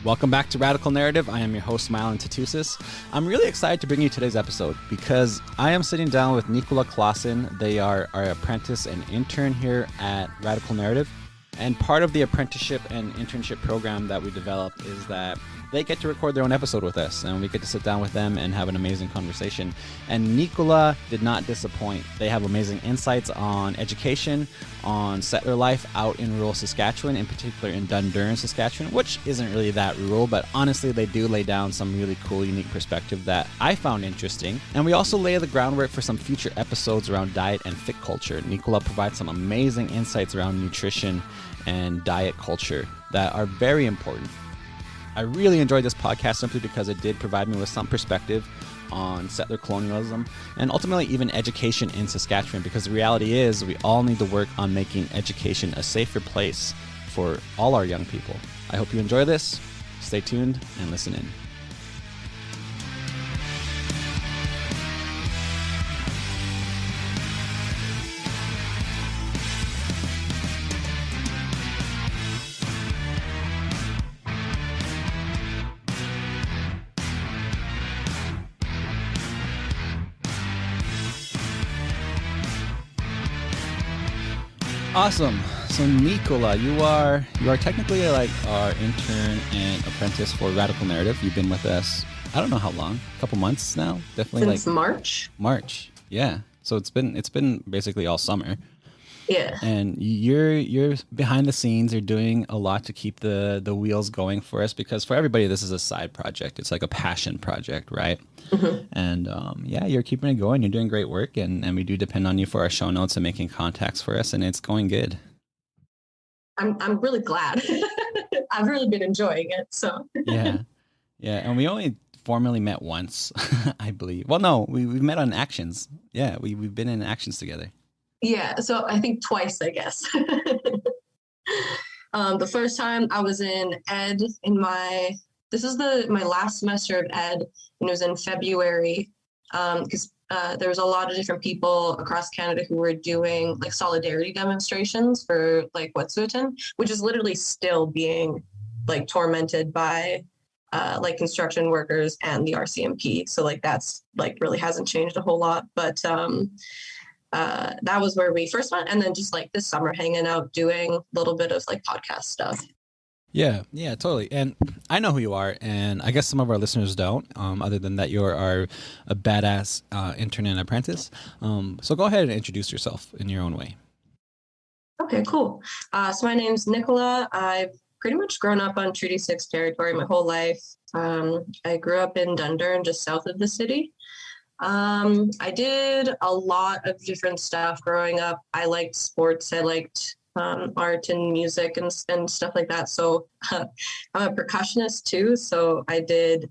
Welcome back to Radicle Narrative. I am your host, Mylan Tatusis. I'm really excited to bring you today's episode because I am sitting down with Nicola Classen. They are our apprentice and intern here at Radicle Narrative. And part of the apprenticeship and internship program that we developed is that they get to record their own episode with us, and we get to sit down with them and have an amazing conversation. And Nicola did not disappoint. They have amazing insights on education, on settler life out in rural Saskatchewan, in particular in Dundurn, Saskatchewan, which isn't really that rural, but honestly, they do lay down some really cool, unique perspective that I found interesting. And we also lay the groundwork for some future episodes around diet and fit culture. Nicola provides some amazing insights around nutrition and diet culture that are very important. I really enjoyed this podcast simply because it did provide me with some perspective on settler colonialism and ultimately even education in Saskatchewan, because the reality is we all need to work on making education a safer place for all our young people. I hope you enjoy this. Stay tuned and listen in. Awesome. So Nicola, you are technically like our intern and apprentice for Radicle Narrative. You've been with us, I don't know how long, a couple months now, definitely since March. March, yeah. So it's been basically all summer. Yeah. And you're behind the scenes. You're doing a lot to keep the wheels going for us, because for everybody this is a side project. It's like a passion project, right? Mm-hmm. And yeah, you're keeping it going. You're doing great work, and we do depend on you for our show notes and making contacts for us, and it's going good. I'm really glad. I've really been enjoying it. So yeah, and we only formally met once, I believe. Well, no, we've met on actions. Yeah, we've been in actions together. Yeah, so I think twice, I guess. The first time I was in ed this is my last semester of ed, and it was in February, because there was a lot of different people across Canada who were doing like solidarity demonstrations for like Wet'suwet'en, which is literally still being like tormented by like construction workers and the RCMP. So like that's like really hasn't changed a whole lot, but that was where we first met, and then just like this summer hanging out doing a little bit of like podcast stuff. Yeah, totally. And I know who you are, and I guess some of our listeners don't, other than that you're a badass intern and apprentice. So go ahead and introduce yourself in your own way. Okay, cool. So my name's Nicola. I've pretty much grown up on Treaty 6 territory my whole life. I grew up in Dundurn, just south of the city. I did a lot of different stuff growing up. I liked sports. I liked art and music and stuff like that. So I'm a percussionist too. So I did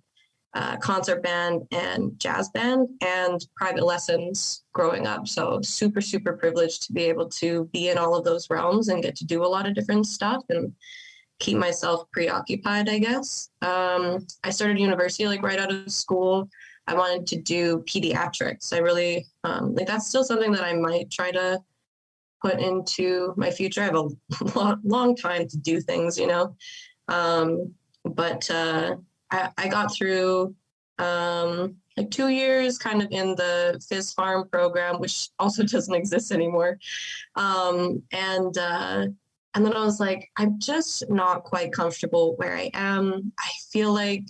concert band and jazz band and private lessons growing up. So super, super privileged to be able to be in all of those realms and get to do a lot of different stuff and keep myself preoccupied, I guess. I started university like right out of school. I wanted to do pediatrics. I really, like that's still something that I might try to put into my future. I have a long time to do things, you know. But I got through like 2 years kind of in the Phys Farm program, which also doesn't exist anymore. And then I was like, I'm just not quite comfortable where I am. I feel like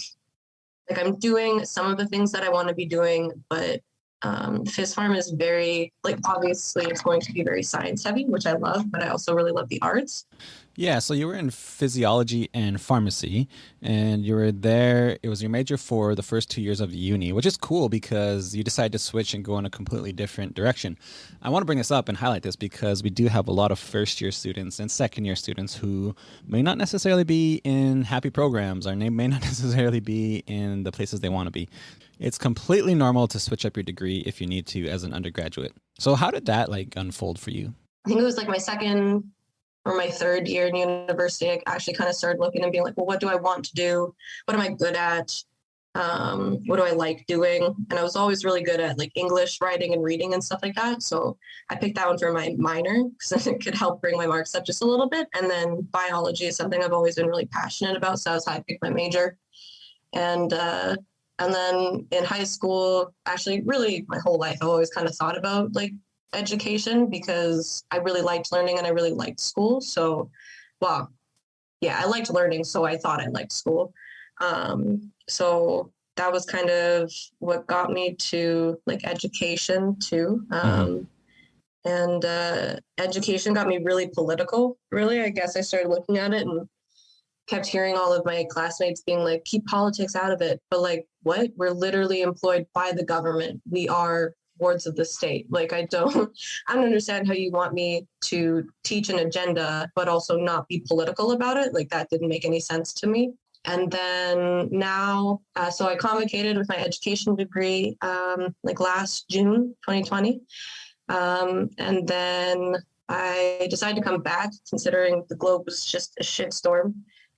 I'm doing some of the things that I want to be doing, but Phys Farm is very, like, obviously it's going to be very science heavy, which I love, but I also really love the arts. Yeah, so you were in physiology and pharmacy, and you were there. It was your major for the first 2 years of uni, which is cool because you decided to switch and go in a completely different direction. I want to bring this up and highlight this because we do have a lot of first-year students and second-year students who may not necessarily be in happy programs, or they may not necessarily be in the places they want to be. It's completely normal to switch up your degree if you need to as an undergraduate. So how did that like unfold for you? I think it was like my second or my third year in university. I actually kind of started looking and being like, well, what do I want to do? What am I good at? What do I like doing? And I was always really good at like English writing and reading and stuff like that. So I picked that one for my minor because it could help bring my marks up just a little bit. And then biology is something I've always been really passionate about. So that's how I picked my major. And then in high school, actually, really my whole life, I've always kind of thought about like education because I really liked learning and I really liked school. So, well, yeah, I liked learning, so I thought I liked school. So that was kind of what got me to like education too. And education got me really political. Really, I guess I started looking at it and kept hearing all of my classmates being like, keep politics out of it. But like, what? We're literally employed by the government. We are wards of the state. Like, I don't understand how you want me to teach an agenda, but also not be political about it. Like, that didn't make any sense to me. And then now, so I convocated with my education degree like last June 2020. And then I decided to come back considering the globe was just a shitstorm.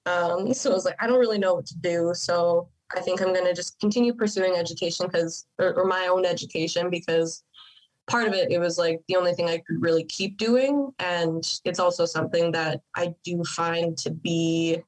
So I was like, I don't really know what to do. So I think I'm going to just continue pursuing education or my own education, because part of it was like the only thing I could really keep doing. And it's also something that I do find to be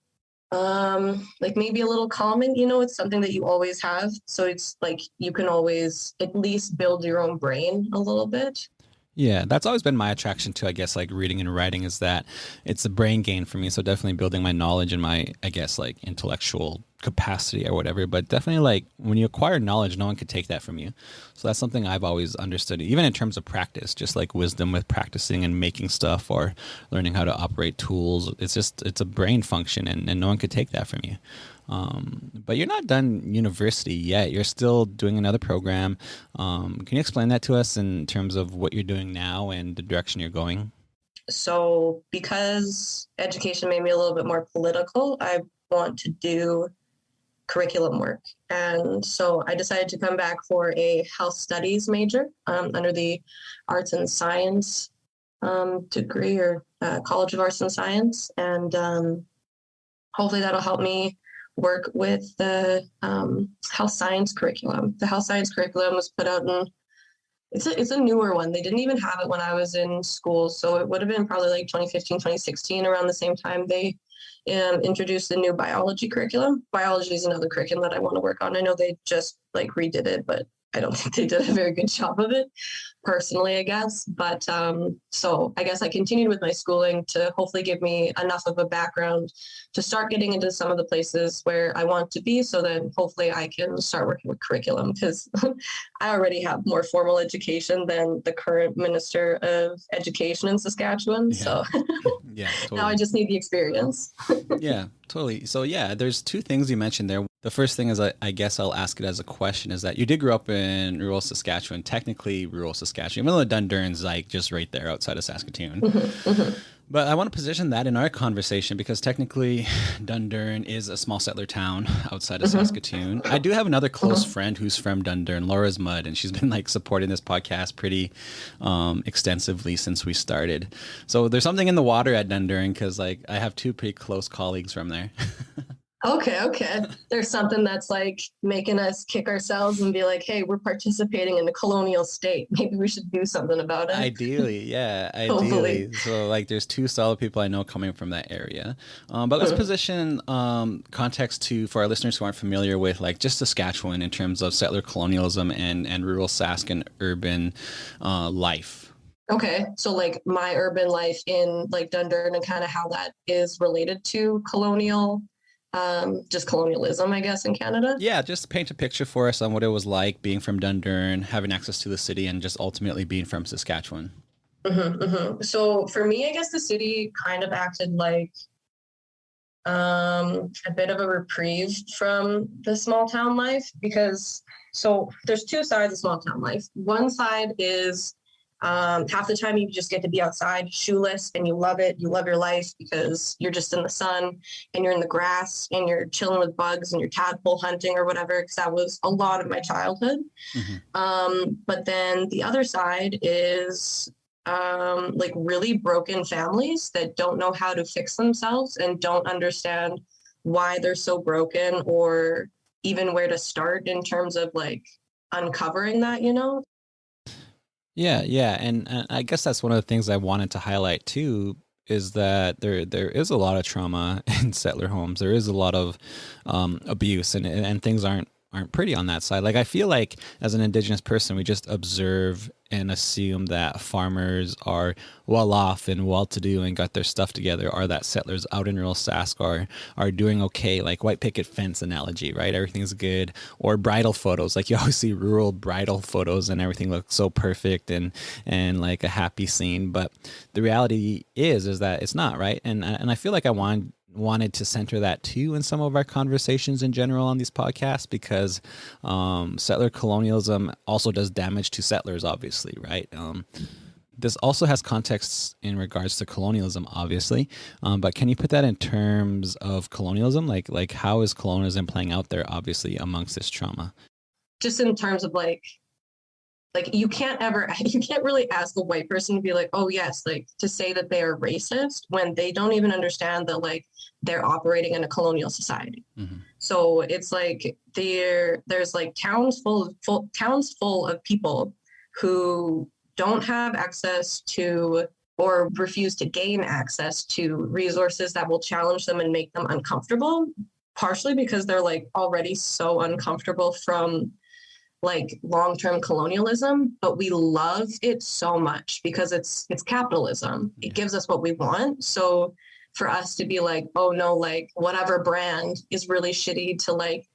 like maybe a little calming, it's something that you always have. So it's like you can always at least build your own brain a little bit. Yeah, that's always been my attraction to, I guess, like reading and writing, is that it's a brain gain for me. So definitely building my knowledge and my, I guess, like intellectual capacity or whatever. But definitely like when you acquire knowledge, no one could take that from you. So that's something I've always understood, even in terms of practice, just like wisdom with practicing and making stuff or learning how to operate tools. It's a brain function, and no one could take that from you. But you're not done university yet. You're still doing another program. Can you explain that to us in terms of what you're doing now and the direction you're going? So because education made me a little bit more political, I want to do curriculum work. And so I decided to come back for a health studies major under the arts and science degree, or College of Arts and Science. And hopefully that'll help me work with the health science curriculum. The health science curriculum was put out in, it's a newer one. They didn't even have it when I was in school. So it would have been probably like 2015, 2016, around the same time they introduced the new biology curriculum. Biology is another curriculum that I want to work on. I know they just like redid it, but I don't think they did a very good job of it, personally, I guess. But so I guess I continued with my schooling to hopefully give me enough of a background to start getting into some of the places where I want to be. So then hopefully I can start working with curriculum, because I already have more formal education than the current Minister of Education in Saskatchewan. Yeah. So Yeah, totally. now I just need the experience. Yeah, totally. So yeah, there's two things you mentioned there. The first thing is, I guess I'll ask it as a question, is that you did grow up in rural Saskatchewan, technically rural Saskatchewan, even though Dundurn's like just right there outside of Saskatoon. But I want to position that in our conversation because technically Dundurn is a small settler town outside of Saskatoon. I do have another close friend who's from Dundurn, Laura's Mud, and she's been like supporting this podcast pretty extensively since we started. So there's something in the water at Dundurn because like I have two pretty close colleagues from there. Okay. There's something that's like making us kick ourselves and be like, hey, we're participating in a colonial state. Maybe we should do something about it. Ideally, yeah, Hopefully. ideally. So like there's two solid people I know coming from that area. But let's position context for our listeners who aren't familiar with like just Saskatchewan in terms of settler colonialism and rural Sask and urban life. Okay, so like my urban life in like Dundurn and kind of how that is related to just colonialism, I guess, in Canada. Yeah, just paint a picture for us on what it was like being from Dundurn, having access to the city, and just ultimately being from Saskatchewan. So for me, I guess the city kind of acted like a bit of a reprieve from the small town life, because so there's two sides of small town life. One side is half the time you just get to be outside shoeless and you love it. You love your life because you're just in the sun and you're in the grass and you're chilling with bugs and you're tadpole hunting or whatever, because that was a lot of my childhood. But then the other side is like really broken families that don't know how to fix themselves and don't understand why they're so broken, or even where to start in terms of like uncovering that, you know? Yeah. And I guess that's one of the things I wanted to highlight too, is that there is a lot of trauma in settler homes. There is a lot of abuse, and things aren't pretty on that side. Like, I feel like as an Indigenous person, we just observe and assume that farmers are well off and well to do and got their stuff together, or that settlers out in rural Sask are doing okay, like white picket fence analogy, right? Everything's good. Or bridal photos, like you always see rural bridal photos and everything looks so perfect and like a happy scene. But the reality is that it's not, right? And I feel like I wanted to center that too in some of our conversations in general on these podcasts, because settler colonialism also does damage to settlers, obviously, right? This also has contexts in regards to colonialism, obviously, but can you put that in terms of colonialism? Like how is colonialism playing out there, obviously, amongst this trauma? Just in terms of like you can't really ask a white person to be like, oh yes, like to say that they are racist when they don't even understand that like they're operating in a colonial society. Mm-hmm. So it's like there's like towns full of people who don't have access to or refuse to gain access to resources that will challenge them and make them uncomfortable, partially because they're like already so uncomfortable from like long-term colonialism, but we love it so much because it's capitalism. It gives us what we want. So for us to be like, oh no, like whatever brand is really shitty to like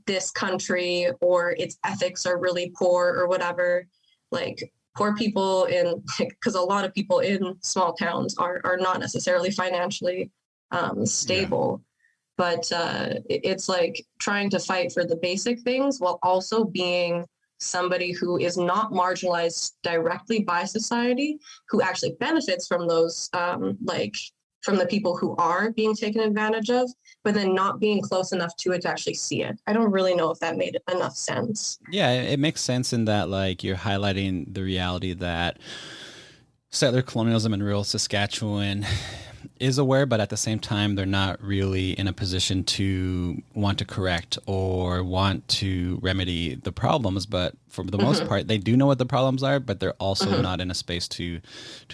this country, or its ethics are really poor or whatever, like poor people in, because a lot of people in small towns are not necessarily financially stable. But it's like trying to fight for the basic things while also being somebody who is not marginalized directly by society, who actually benefits from those, like from the people who are being taken advantage of, but then not being close enough to it to actually see it. I don't really know if that made enough sense. Yeah, it makes sense in that like you're highlighting the reality that settler colonialism in rural Saskatchewan is aware, but at the same time, they're not really in a position to want to correct or want to remedy the problems. But for the most part, they do know what the problems are, but they're also not in a space to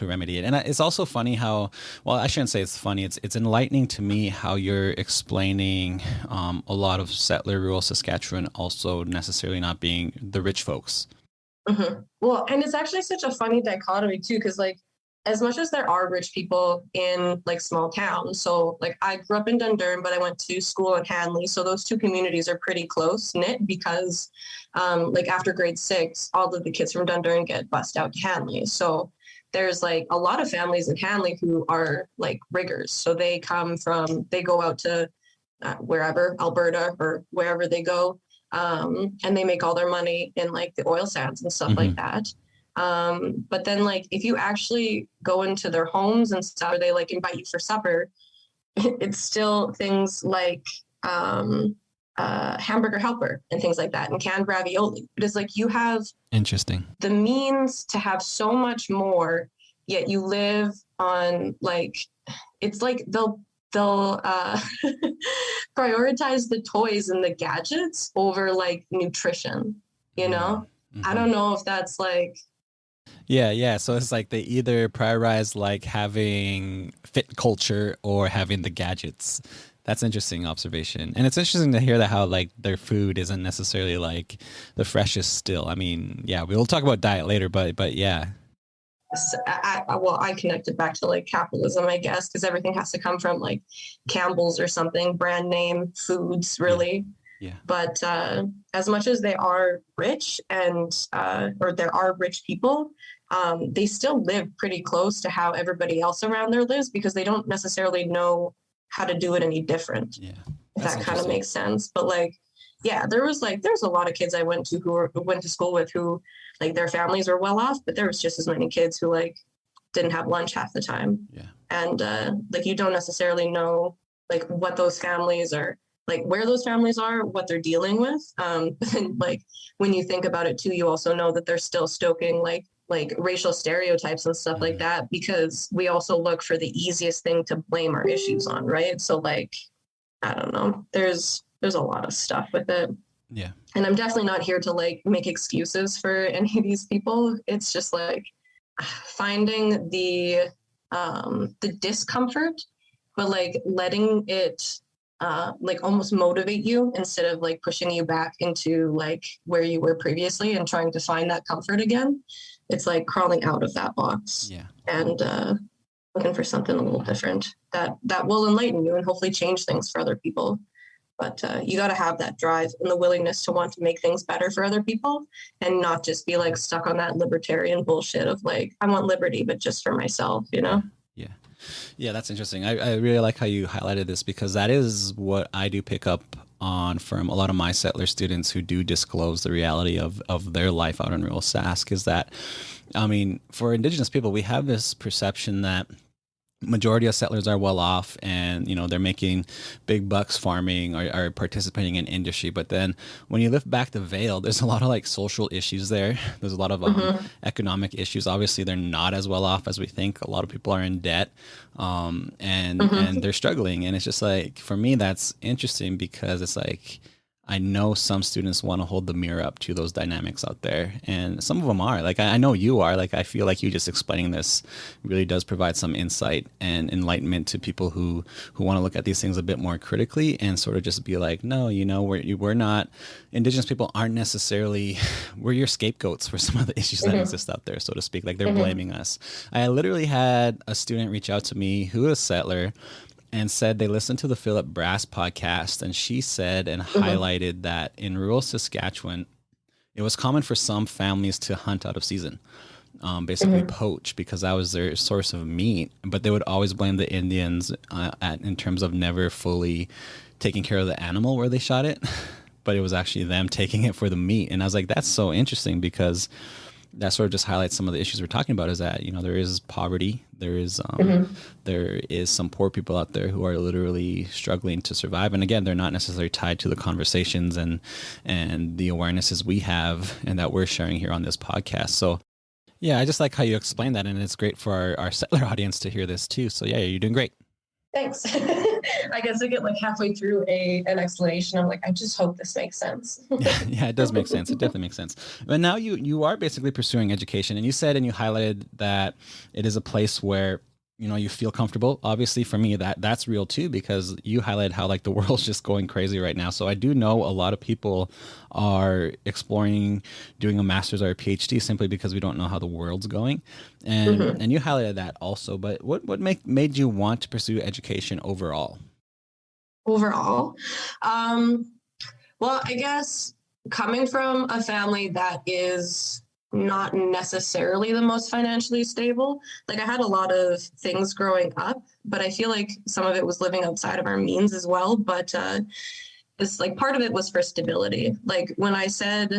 remedy it. And it's also funny how, well, I shouldn't say it's funny. It's enlightening to me how you're explaining a lot of settler rural Saskatchewan also necessarily not being the rich folks. Well, and it's actually such a funny dichotomy too, because like, as much as there are rich people in like small towns, so like I grew up in Dundurn, but I went to school in Hanley. So those two communities are pretty close knit because like after grade 6, all of the kids from Dundurn get bused out to Hanley. So there's like a lot of families in Hanley who are like riggers. So they go out to wherever, Alberta or wherever they go. And they make all their money in like the oil sands and stuff like that. But then like if you actually go into their homes and stuff, or they like invite you for supper, it's still things like hamburger helper and things like that, and canned ravioli. It is like you have the means to have so much more, yet you live on like, it's like they'll prioritize the toys and the gadgets over like nutrition, you know? I don't know if that's like, yeah. So it's like they either prioritize like having fit culture or having the gadgets. That's interesting observation. And it's interesting to hear that how like their food isn't necessarily like the freshest still. I mean, yeah, we'll talk about diet later, but yeah. I connect it back to like capitalism, I guess, because everything has to come from like Campbell's or something, brand name foods, really. Yeah. But as much as they are rich and or there are rich people, they still live pretty close to how everybody else around there lives, because they don't necessarily know how to do it any different. Yeah, if that kind of makes sense. But like, yeah, there's a lot of kids I went to school with who like their families were well off, but there was just as many kids who like didn't have lunch half the time. Yeah. And like you don't necessarily know like what those families are, like where those families are, what they're dealing with. And like when you think about it too, you also know that they're still stoking like racial stereotypes and stuff like that, because we also look for the easiest thing to blame our issues on, right? So like, I don't know, there's there's a lot of stuff with it. Yeah. And I'm definitely not here to like make excuses for any of these people. It's just like finding the discomfort, but like letting it like almost motivate you instead of like pushing you back into like where you were previously and trying to find that comfort again. It's like crawling out of that box. Yeah. And looking for something a little different that will enlighten you and hopefully change things for other people. But you got to have that drive and the willingness to want to make things better for other people and not just be like stuck on that libertarian bullshit of like, I want liberty, but just for myself, you know? Yeah. Yeah, that's interesting. I really like how you highlighted this, because that is what I do pick up on from a lot of my settler students who do disclose the reality of their life out in rural Sask, is that, I mean, for Indigenous people, we have this perception that majority of settlers are well off and, you know, they're making big bucks farming or are participating in industry. But then when you lift back the veil, there's a lot of like social issues there. There's a lot of economic issues. Obviously, they're not as well off as we think. A lot of people are in debt and they're struggling. And it's just like, for me, that's interesting because it's like, I know some students want to hold the mirror up to those dynamics out there, and some of them are. Like, I know you are. Like, I feel like you just explaining this really does provide some insight and enlightenment to people who want to look at these things a bit more critically and sort of just be like, no, you know, we're not, Indigenous people aren't necessarily, we're your scapegoats for some of the issues that exist out there, so to speak. Like, they're blaming us. I literally had a student reach out to me who is a settler and said they listened to the Philip Brass podcast, and she said and highlighted that in rural Saskatchewan, it was common for some families to hunt out of season, basically poach, because that was their source of meat. But they would always blame the Indians in terms of never fully taking care of the animal where they shot it, but it was actually them taking it for the meat. And I was like, that's so interesting, because that sort of just highlights some of the issues we're talking about, is that, you know, there is poverty, there is some poor people out there who are literally struggling to survive. And again, they're not necessarily tied to the conversations and the awarenesses we have and that we're sharing here on this podcast. So yeah, I just like how you explain that, and it's great for our settler audience to hear this too. So yeah, you're doing great. Thanks. I guess I get like halfway through an explanation. I'm like, I just hope this makes sense. Yeah, it does make sense. It definitely makes sense. But now you are basically pursuing education, and you said, and you highlighted that it is a place where, you know, you feel comfortable. Obviously for me, that's real too, because you highlighted how like the world's just going crazy right now. So I do know a lot of people are exploring doing a master's or a PhD simply because we don't know how the world's going. And you highlighted that also, but what made you want to pursue education overall? Overall? Well, I guess coming from a family that is not necessarily the most financially stable. Like, I had a lot of things growing up, but I feel like some of it was living outside of our means as well. But it's like part of it was for stability. Like, when I said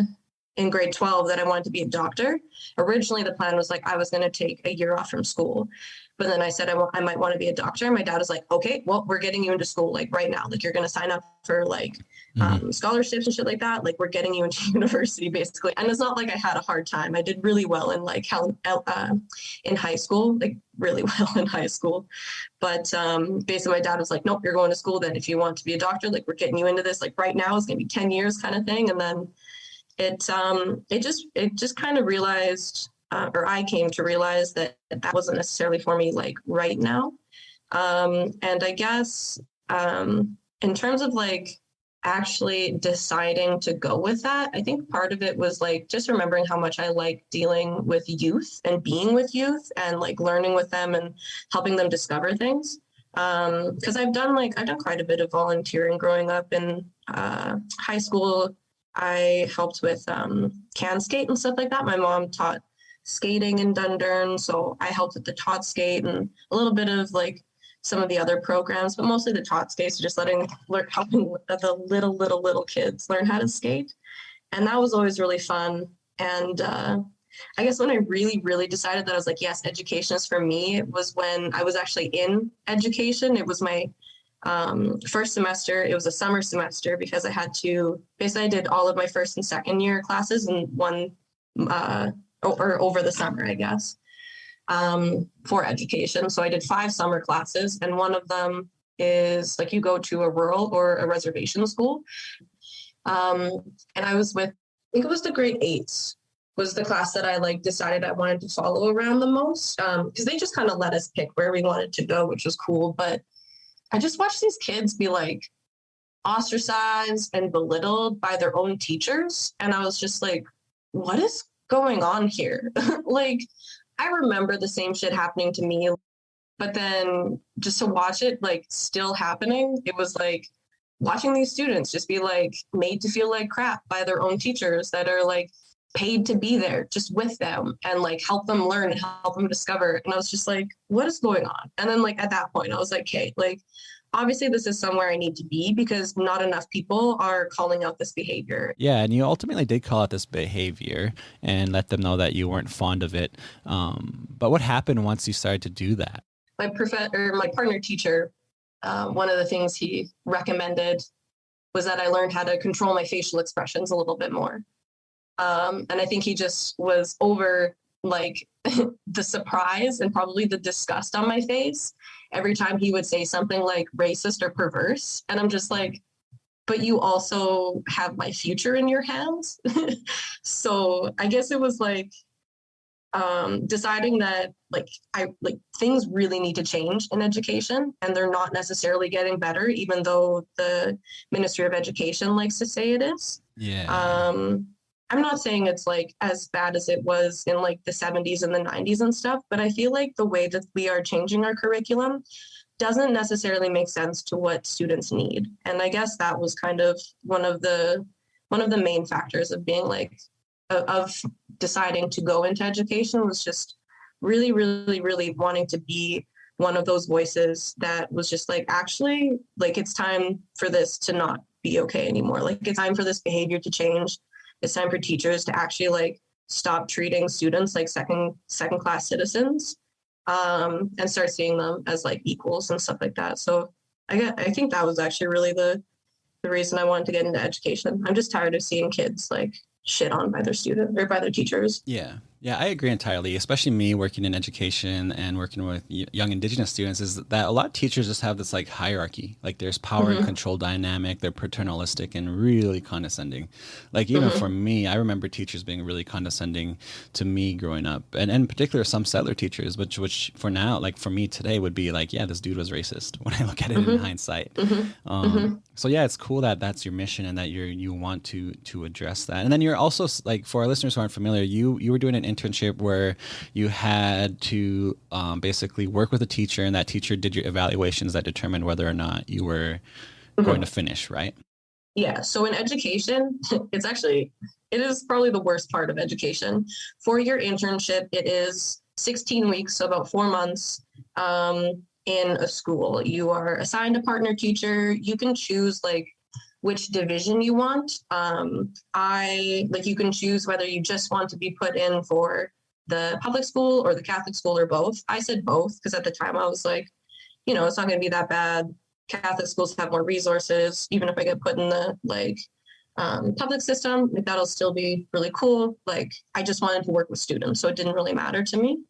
in grade 12 that I wanted to be a doctor, originally the plan was like I was going to take a year off from school. But then I said I might want to be a doctor. My dad was like, okay, well, we're getting you into school like right now. Like, you're going to sign up for like scholarships and shit like that. Like, we're getting you into university basically. And it's not like I had a hard time. I did really well in like in high school, like really well in high school. But basically my dad was like, nope, you're going to school then. If you want to be a doctor, like we're getting you into this like right now. It's going to be 10 years kind of thing. And then it just kind of realized, or I came to realize that wasn't necessarily for me like right now. And I guess in terms of like actually deciding to go with that, I think part of it was like just remembering how much I like dealing with youth and being with youth and like learning with them and helping them discover things. Because I've done quite a bit of volunteering growing up. In high school, I helped with can skate and stuff like that. My mom taught skating in Dundurn, so I helped with the tot skate and a little bit of like some of the other programs, but mostly the tot skate, so just helping the little kids learn how to skate. And that was always really fun. And I guess when I really decided that I was like, yes, education is for me, was when I was actually in education. It was my first semester. It was a summer semester because I had to, basically I did all of my first and second year classes in one, or over the summer, I guess, for education. So I did 5 summer classes, and one of them is like you go to a rural or a reservation school. And I was with, I think it was the grade 8s was the class that I like decided I wanted to follow around the most, because they just kind of let us pick where we wanted to go, which was cool. But I just watched these kids be like ostracized and belittled by their own teachers. And I was just like, what is going on here? Like, I remember the same shit happening to me, but then just to watch it like still happening, it was like watching these students just be like made to feel like crap by their own teachers that are like paid to be there just with them and like help them learn and help them discover. And I was just like, what is going on? And then like at that point, I was like, okay, like obviously this is somewhere I need to be because not enough people are calling out this behavior. Yeah, and you ultimately did call out this behavior and let them know that you weren't fond of it. But what happened once you started to do that? My partner teacher, one of the things he recommended was that I learned how to control my facial expressions a little bit more. And I think he just was over like the surprise and probably the disgust on my face every time he would say something like racist or perverse. And I'm just like, but you also have my future in your hands. So I guess it was like deciding that like things really need to change in education and they're not necessarily getting better, even though the Ministry of Education likes to say it is. Yeah. I'm not saying it's like as bad as it was in like the 70s and the 90s and stuff, but I feel like the way that we are changing our curriculum doesn't necessarily make sense to what students need. And I guess that was kind of one of the main factors of being like of deciding to go into education was just really, really, really wanting to be one of those voices that was just like, actually, like it's time for this to not be okay anymore. Like it's time for this behavior to change. It's time for teachers to actually like stop treating students like second class citizens, and start seeing them as like equals and stuff like that. So I think that was actually really the reason I wanted to get into education. I'm just tired of seeing kids like shit on by their students or by their teachers. Yeah. Yeah, I agree entirely, especially me working in education and working with young Indigenous students, is that a lot of teachers just have this like hierarchy. Like there's power and control dynamic. They're paternalistic and really condescending. Like even for me, I remember teachers being really condescending to me growing up, and in particular some settler teachers, which for now, like for me today, would be like, yeah, this dude was racist when I look at it in hindsight. So yeah, it's cool that that's your mission and that you want to address that. And then you're also like, for our listeners who aren't familiar, you were doing an internship where you had to basically work with a teacher, and that teacher did your evaluations that determined whether or not you were going to finish, right? Yeah. So in education, it is probably the worst part of education. 4-year internship, it is 16 weeks, so about 4 months in a school. You are assigned a partner teacher. You can choose like which division you want. You can choose whether you just want to be put in for the public school or the Catholic school or both. I said both because at the time I was like, it's not going to be that bad. Catholic schools have more resources. Even if I get put in the public system, like that'll still be really cool. Like I just wanted to work with students, so it didn't really matter to me.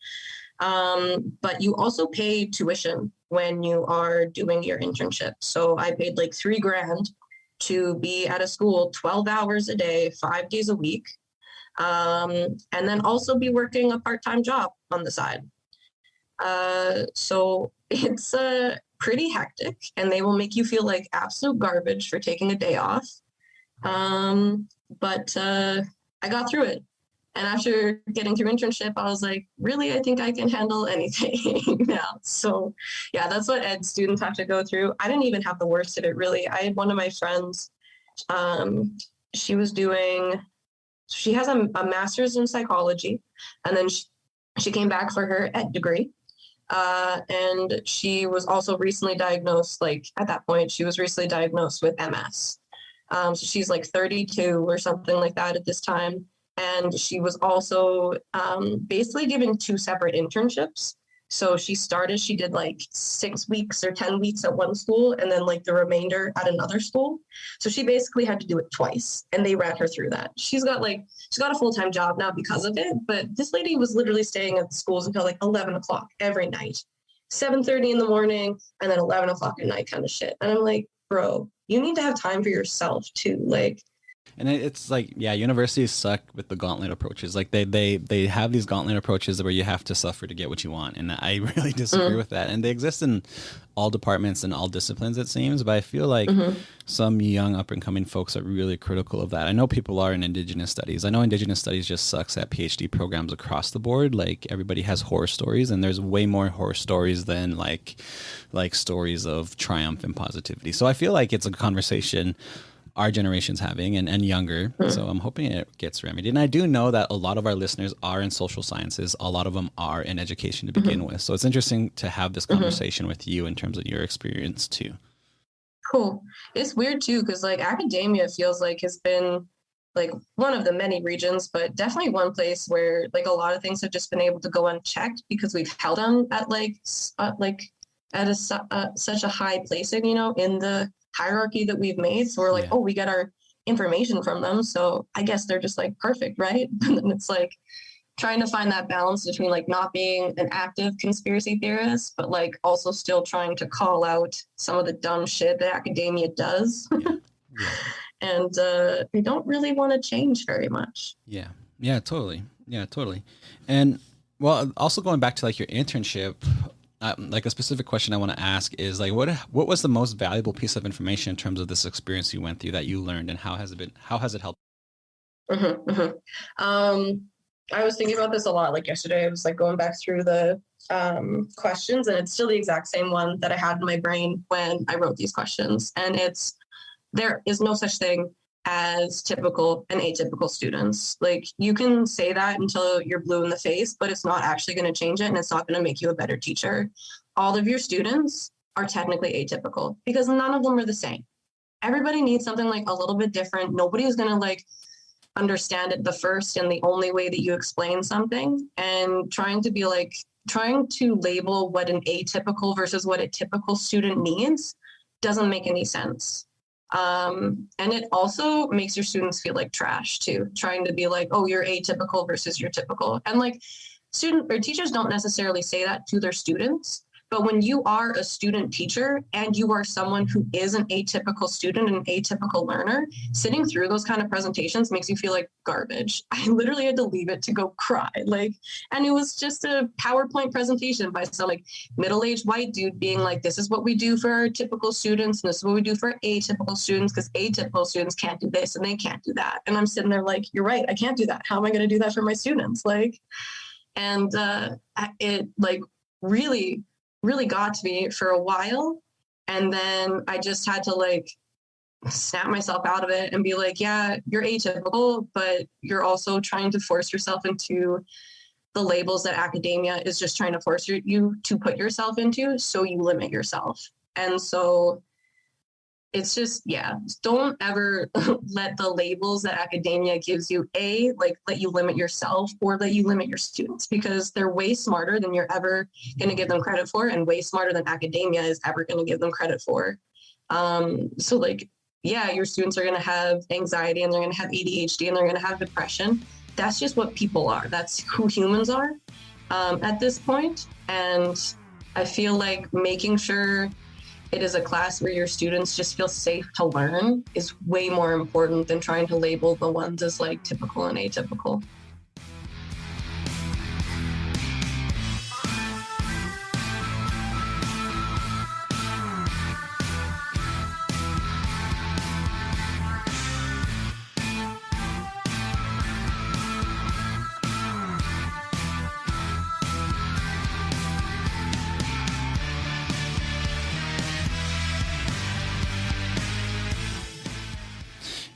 But you also pay tuition when you are doing your internship. So I paid like $3,000 to be at a school 12 hours a day, 5 days a week, and then also be working a part-time job on the side. So it's pretty hectic, and they will make you feel like absolute garbage for taking a day off. But I got through it. And after getting through internship, I was like, really, I think I can handle anything now. So yeah, that's what ed students have to go through. I didn't even have the worst of it, really. I had one of my friends, she has a master's in psychology, and then she came back for her ed degree. And she was also recently diagnosed, like at that point, she was recently diagnosed with MS. So she's like 32 or something like that at this time. And she was also basically given 2 separate internships. So she did like 6 weeks or 10 weeks at one school and then like the remainder at another school. So she basically had to do it twice, and they ran her through that. She's got a full-time job now because of it. But this lady was literally staying at the schools until like 11 o'clock every night. 7:30 in the morning and then 11 o'clock at night kind of shit. And I'm like, bro, you need to have time for yourself too. Like, And it's like, yeah, universities suck with the gauntlet approaches. Like they have these gauntlet approaches where you have to suffer to get what you want. And I really disagree with that. And they exist in all departments and all disciplines, it seems. But I feel like some young up and coming folks are really critical of that. I know people are in Indigenous studies. I know Indigenous studies just sucks at PhD programs across the board. Like everybody has horror stories, and there's way more horror stories than like stories of triumph and positivity. So I feel like it's a conversation our generation's having and younger. So I'm hoping it gets remedied. And I do know that a lot of our listeners are in social sciences. A lot of them are in education to begin with. So it's interesting to have this conversation with you in terms of your experience too. Cool. It's weird too, because like academia feels like has been like one of the many regions, but definitely one place where like a lot of things have just been able to go unchecked because we've held them at such a high placing, you know, in the hierarchy that we've made. So we're like, oh, we get our information from them. So I guess they're just like perfect, right? And then it's like trying to find that balance between like not being an active conspiracy theorist, but like also still trying to call out some of the dumb shit that academia does. And they don't really want to change very much. Yeah, totally. And well, also going back to like your internship, like a specific question I want to ask is like, what was the most valuable piece of information in terms of this experience you went through that you learned, and how has it helped? I was thinking about this a lot. Like yesterday, I was like going back through the questions, and it's still the exact same one that I had in my brain when I wrote these questions. And there is no such thing as typical and atypical students. Like you can say that until you're blue in the face, but it's not actually going to change it, and it's not going to make you a better teacher. All of your students are technically atypical because none of them are the same. Everybody needs something like a little bit different. Nobody is going to like understand it the first and the only way that you explain something, and trying to label what an atypical versus what a typical student needs doesn't make any sense. And it also makes your students feel like trash too, trying to be like, oh, you're atypical versus you're typical. And like teachers don't necessarily say that to their students, but when you are a student teacher and you are someone who is an atypical student and an atypical learner, sitting through those kind of presentations makes you feel like garbage. I literally had to leave it to go cry. And it was just a PowerPoint presentation by some like middle-aged white dude being like, this is what we do for our typical students, and this is what we do for atypical students, because atypical students can't do this and they can't do that. And I'm sitting there like, you're right, I can't do that. How am I going to do that for my students? It like really got to me for a while. And then I just had to like snap myself out of it and be like, yeah, you're atypical, but you're also trying to force yourself into the labels that academia is just trying to force you to put yourself into, so you limit yourself. And so it's just, don't ever let the labels that academia gives you, let you limit yourself or let you limit your students, because they're way smarter than you're ever going to give them credit for, and way smarter than academia is ever going to give them credit for. Your students are going to have anxiety, and they're going to have ADHD, and they're going to have depression. That's just what people are. That's who humans are at this point. And I feel like making sure it is a class where your students just feel safe to learn is way more important than trying to label the ones as like typical and atypical.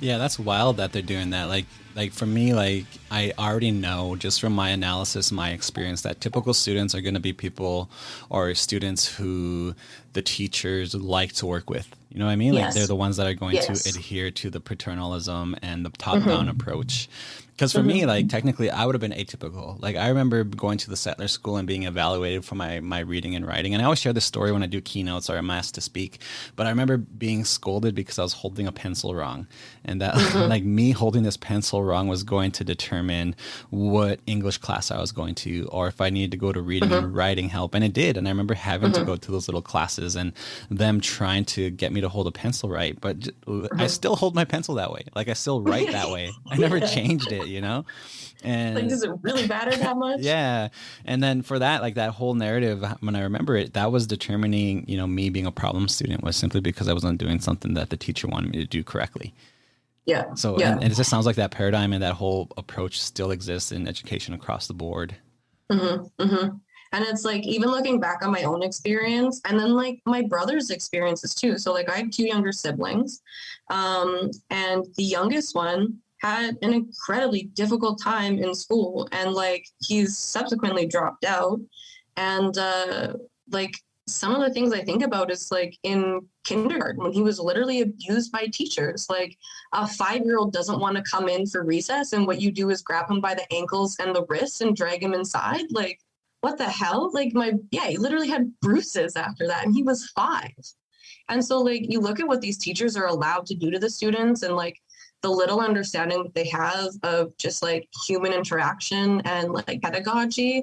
Yeah, that's wild that they're doing that. Like for me, like I already know just from my analysis, my experience, that typical students are going to be people or students who the teachers like to work with. You know what I mean? Like they're Yes. the ones that are going to Yes. adhere to the paternalism and the top-down Mm-hmm. approach. Because for me, like technically, I would have been atypical. Like I remember going to the settler school and being evaluated for my reading and writing. And I always share this story when I do keynotes or I'm asked to speak. But I remember being scolded because I was holding a pencil wrong, and that Mm-hmm. like me holding this pencil wrong was going to determine what English class I was going to, or if I needed to go to reading Mm-hmm. and writing help. And it did. And I remember having to Mm-hmm. go to those little classes and them trying to get me to hold a pencil right. But I Mm-hmm. still hold my pencil that way. Like I still write that way. I never Yeah. changed it, you know? Like, And does it really matter that much? yeah. And then for that, like that whole narrative, when I remember it, that was determining, you know, me being a problem student was simply because I wasn't doing something that the teacher wanted me to do correctly. Yeah. So, Yeah. and it just sounds like that paradigm and that whole approach still exists in education across the board. Mm-hmm. Mm-hmm. And it's like, even looking back on my own experience and then like my brother's experiences too. So like I have two younger siblings, and the youngest one had an incredibly difficult time in school, and like he's subsequently dropped out. And like some of the things I think about is like in kindergarten when he was literally abused by teachers. Like a 5-year-old doesn't want to come in for recess, and what you do is grab him by the ankles and the wrists and drag him inside. Like, what the hell? Like he literally had bruises after that, and he was 5. And so like you look at what these teachers are allowed to do to the students, and like the little understanding that they have of just like human interaction and like pedagogy,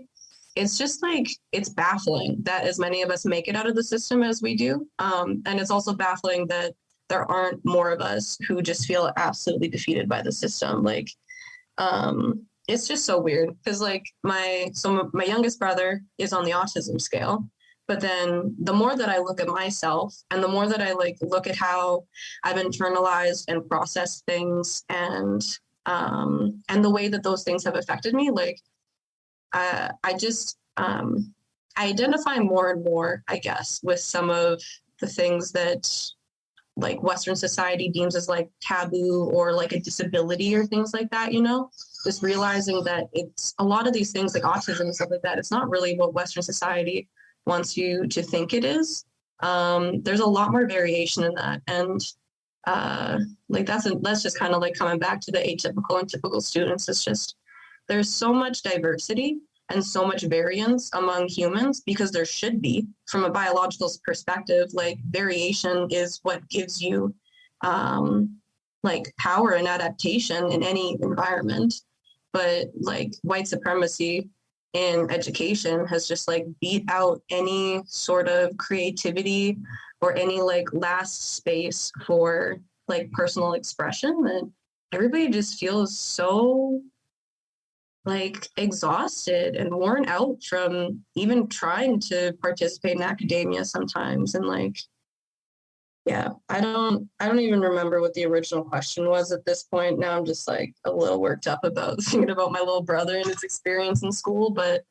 it's just like it's baffling that as many of us make it out of the system as we do. And it's also baffling that there aren't more of us who just feel absolutely defeated by the system. Like it's just so weird because like my youngest brother is on the autism scale, but then the more that I look at myself and the more that I like look at how I've internalized and processed things, and the way that those things have affected me, like I just I identify more and more, I guess, with some of the things that like Western society deems as like taboo or like a disability or things like that, you know, just realizing that it's a lot of these things like autism and stuff like that. It's not really what Western society wants you to think it is. There's a lot more variation in that. And like that's just kind of like coming back to the atypical and typical students. It's just, there's so much diversity and so much variance among humans because there should be. From a biological perspective, like variation is what gives you like power and adaptation in any environment. But like white supremacy in education has just like beat out any sort of creativity or any like last space for like personal expression, that everybody just feels so like exhausted and worn out from even trying to participate in academia sometimes. And like, yeah, I don't even remember what the original question was at this point. Now I'm just like a little worked up about thinking about my little brother and his experience in school. But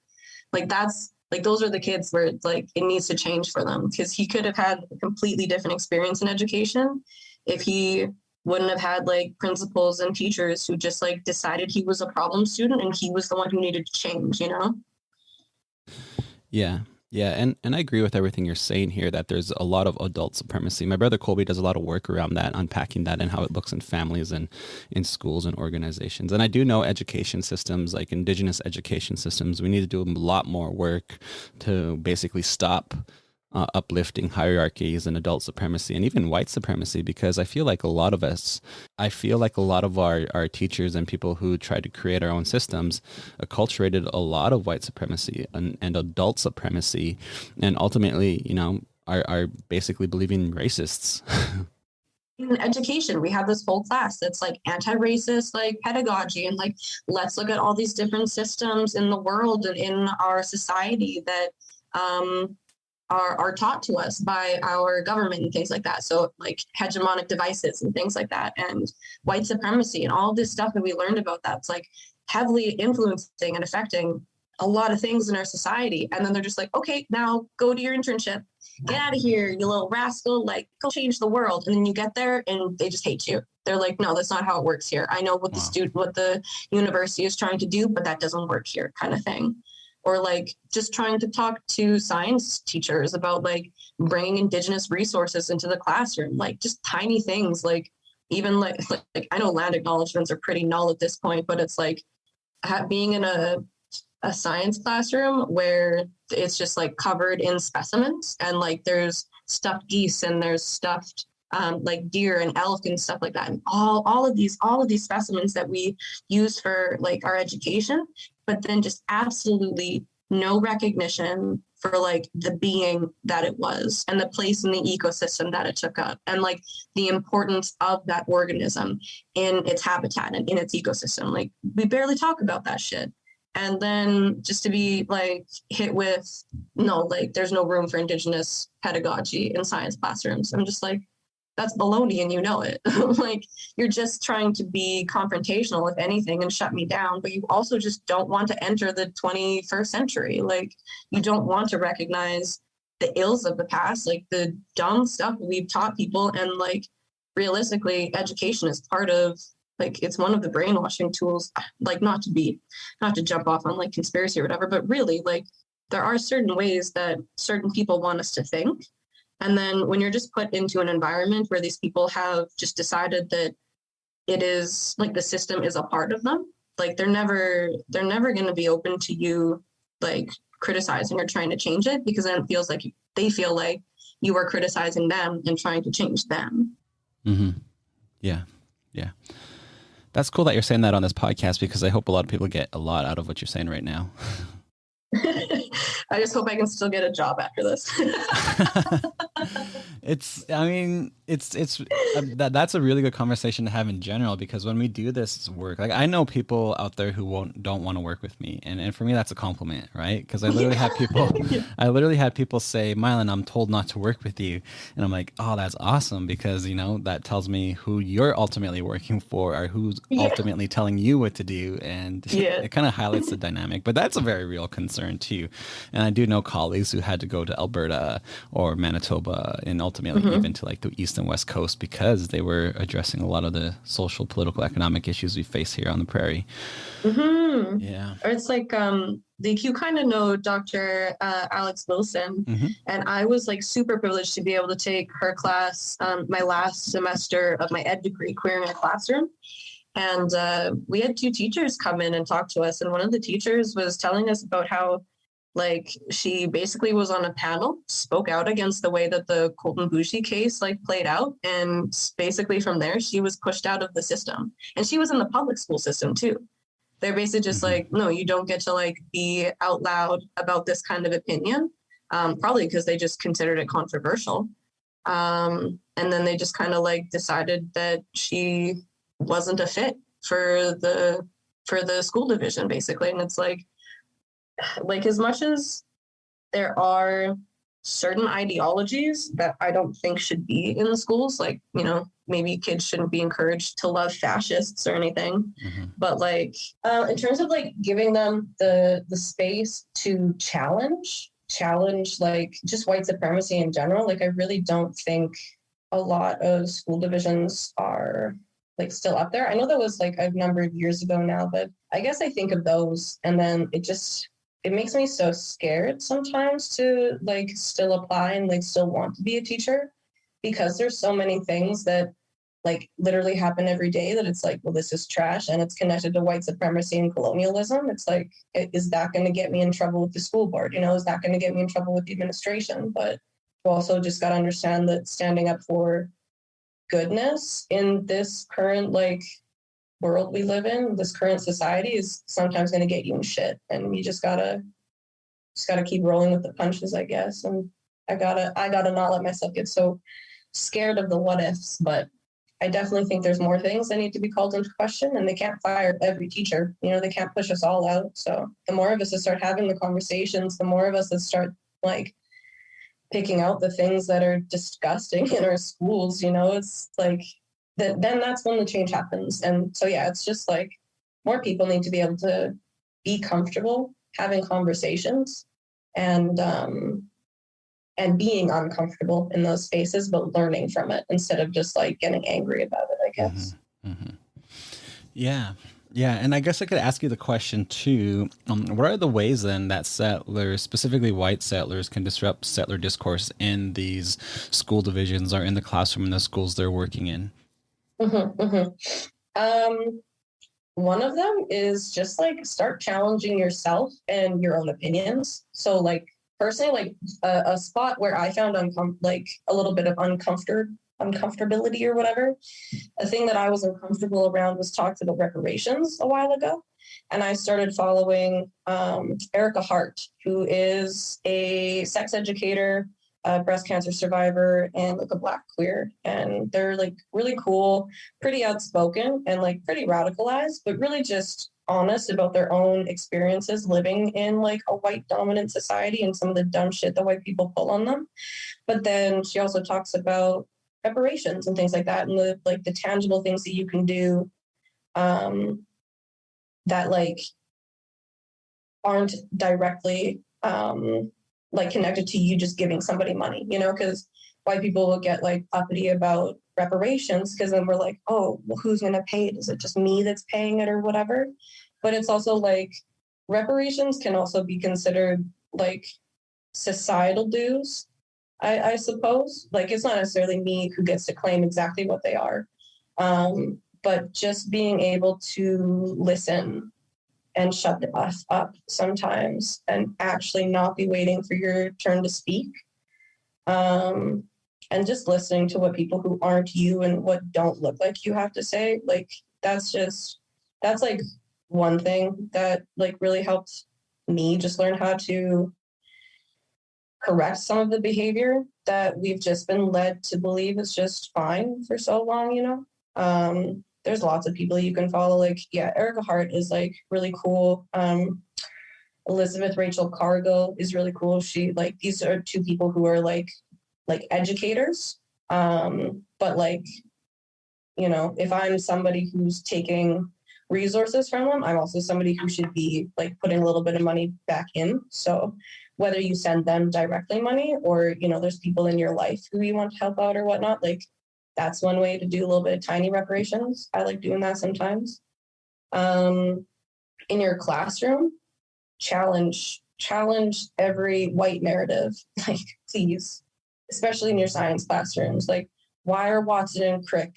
like that's like those are the kids where it's like it needs to change for them, because he could have had a completely different experience in education if he wouldn't have had like principals and teachers who just like decided he was a problem student and he was the one who needed to change, you know? Yeah. Yeah. And I agree with everything you're saying here, that there's a lot of adult supremacy. My brother Colby does a lot of work around that, unpacking that and how it looks in families and in schools and organizations. And I do know education systems, like Indigenous education systems, we need to do a lot more work to basically stop uplifting hierarchies and adult supremacy and even white supremacy, because I feel like a lot of us, I feel like a lot of our teachers and people who try to create our own systems acculturated a lot of white supremacy and adult supremacy, and ultimately, you know, are basically believing racists. In education, we have this whole class that's like anti-racist, like pedagogy, and like let's look at all these different systems in the world and in our society that are taught to us by our government and things like that. So like hegemonic devices and things like that, and white supremacy and all this stuff that we learned about that's like heavily influencing and affecting a lot of things in our society. And then they're just like, okay, now go to your internship, get out of here, you little rascal, like go change the world. And then you get there and they just hate you. They're like, no, that's not how it works here. I know what what the university is trying to do, but that doesn't work here, kind of thing. Or like just trying to talk to science teachers about like bringing Indigenous resources into the classroom, like just tiny things, like even like I know land acknowledgements are pretty null at this point, but it's like being in a science classroom where it's just like covered in specimens, and like there's stuffed geese and there's stuffed like deer and elk and stuff like that, and all of these specimens that we use for like our education, but then just absolutely no recognition for like the being that it was and the place in the ecosystem that it took up, and like the importance of that organism in its habitat and in its ecosystem. Like we barely talk about that shit. And then just to be like hit with, no, like there's no room for Indigenous pedagogy in science classrooms. I'm just like, that's baloney and you know it. Like you're just trying to be confrontational, if anything, and shut me down, but you also just don't want to enter the 21st century. Like you don't want to recognize the ills of the past, like the dumb stuff we've taught people. And like realistically, education is part of, like it's one of the brainwashing tools, like not to jump off on like conspiracy or whatever, but really like there are certain ways that certain people want us to think. And then when you're just put into an environment where these people have just decided that it is like the system is a part of them, like they're never going to be open to you like criticizing or trying to change it, because then it feels like they feel like you are criticizing them and trying to change them. Mm-hmm. Yeah. That's cool that you're saying that on this podcast, because I hope a lot of people get a lot out of what you're saying right now. I just hope I can still get a job after this. That's a really good conversation to have in general, because when we do this work, like I know people out there who don't want to work with me, and for me that's a compliment, right? Because I literally had people say, Mylan, I'm told not to work with you, and I'm like, oh, that's awesome, because that tells me who you're ultimately working for, or who's ultimately telling you what to do, and it kind of highlights the dynamic. But that's a very real concern too, and I do know colleagues who had to go to Alberta or Manitoba and ultimately even to like the East and West Coast, because they were addressing a lot of the social, political, economic issues we face here on the prairie. Mm-hmm. Yeah. Or it's like, you kind of know Dr. Alex Wilson, and I was like super privileged to be able to take her class my last semester of my ed degree, Queer in a Classroom. And we had two teachers come in and talk to us. And one of the teachers was telling us about how like she basically was on a panel, spoke out against the way that the Colton Bougie case like played out. And basically from there, she was pushed out of the system. And she was in the public school system too. They're basically just like, no, you don't get to like be out loud about this kind of opinion, probably because they just considered it controversial. And then they just kind of like decided that she wasn't a fit for the school division, basically. And it's like as much as there are certain ideologies that I don't think should be in the schools, like, maybe kids shouldn't be encouraged to love fascists or anything. But like, in terms of like giving them the space to challenge like just white supremacy in general, like I really don't think a lot of school divisions are like still up there. I know that was like a number of years ago now, but I guess I think of those and then it makes me so scared sometimes to like still apply and like still want to be a teacher, because there's so many things that like literally happen every day that it's like, well, this is trash and it's connected to white supremacy and colonialism. It's like, is that going to get me in trouble with the school board? Is that going to get me in trouble with the administration? But you also just got to understand that standing up for goodness in this current like world we live in, this current society, is sometimes going to get you in shit, and you just gotta keep rolling with the punches, I guess. And I gotta not let myself get so scared of the what ifs, but I definitely think there's more things that need to be called into question, and they can't fire every teacher. They can't push us all out. So the more of us that start having the conversations, the more of us that start like picking out the things that are disgusting in our schools, it's like then that's when the change happens. And so, yeah, it's just like more people need to be able to be comfortable having conversations and being uncomfortable in those spaces, but learning from it instead of just like getting angry about it, I guess. Yeah. Yeah, and I guess I could ask you the question too. What are the ways then that settlers, specifically white settlers, can disrupt settler discourse in these school divisions or in the classroom in the schools they're working in? Mm-hmm, mm-hmm. Um, One of them is just like start challenging yourself and your own opinions. So like personally, like a spot where I found like a little bit of uncomfortability or whatever. A thing that I was uncomfortable around was talked about reparations a while ago. And I started following Erica Hart, who is a sex educator, a breast cancer survivor, and like a Black queer. And they're like really cool, pretty outspoken, and like pretty radicalized, but really just honest about their own experiences living in like a white dominant society and some of the dumb shit that white people pull on them. But then she also talks about reparations and things like that, and the tangible things that you can do that like aren't directly like connected to you just giving somebody money, you know, because white people will get like uppity about reparations because then we're like, oh, well, who's going to pay it? Is it just me that's paying it or whatever? But it's also like reparations can also be considered like societal dues, I suppose. Like it's not necessarily me who gets to claim exactly what they are, but just being able to listen and shut the F up sometimes and actually not be waiting for your turn to speak. And just listening to what people who aren't you and what don't look like you have to say. Like that's like one thing that like really helped me just learn how to correct some of the behavior that we've just been led to believe is just fine for so long, you know? There's lots of people you can follow. Like, yeah, Erica Hart is like really cool. Elizabeth Rachel Cargill is really cool. She like, these are two people who are like educators. But like, you know, if I'm somebody who's taking resources from them, I'm also somebody who should be like putting a little bit of money back in. So whether you send them directly money or, you know, there's people in your life who you want to help out or whatnot, like that's one way to do a little bit of tiny reparations. I like doing that sometimes. In your classroom, challenge every white narrative, like please, especially in your science classrooms. Like, why are Watson and Crick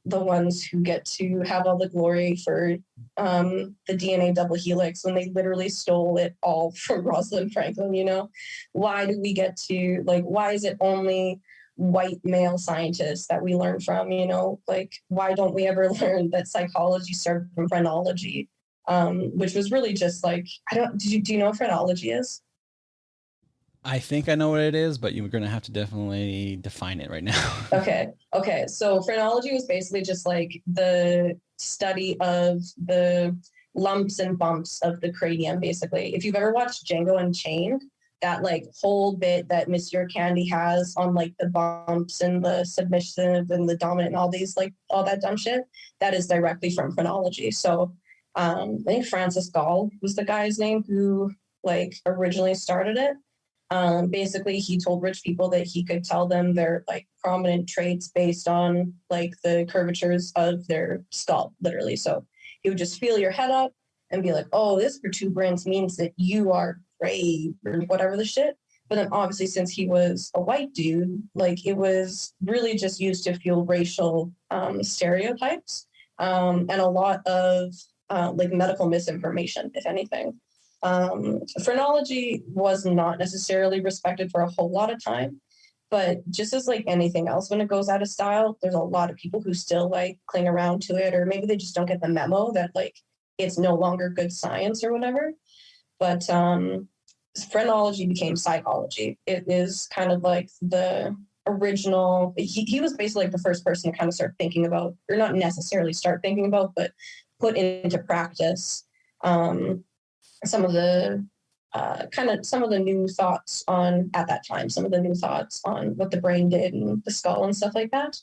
the ones who get to have all the glory for the DNA double helix when they literally stole it all from Rosalind Franklin, you know? Why do we get to, like, why is it only white male scientists that we learn from, you know? Like, why don't we ever learn that psychology started from phrenology, which was really just like, do you know what phrenology is? I think I know what it is, but you're going to have to definitely define it right now. Okay. So phrenology was basically just like the study of the lumps and bumps of the cranium, basically. If you've ever watched Django Unchained, that like whole bit that Monsieur Candy has on like the bumps and the submissive and the dominant and all these, like all that dumb shit, that is directly from phrenology. So I think Francis Gall was the guy's name who like originally started it. Basically, he told rich people that he could tell them their like prominent traits based on like the curvatures of their skull, literally. So he would just feel your head up and be like, oh, this protuberance means that you are brave or whatever the shit. But then obviously, since he was a white dude, like it was really just used to fuel racial stereotypes and a lot of like medical misinformation, if anything. Phrenology was not necessarily respected for a whole lot of time, but just as like anything else, when it goes out of style, there's a lot of people who still like cling around to it, or maybe they just don't get the memo that like it's no longer good science or whatever. But phrenology became psychology. It is kind of like the original, he was basically like the first person to kind of start thinking about, or not necessarily start thinking about, but put into practice some of the some of the new thoughts on at that time, some of the new thoughts on what the brain did and the skull and stuff like that.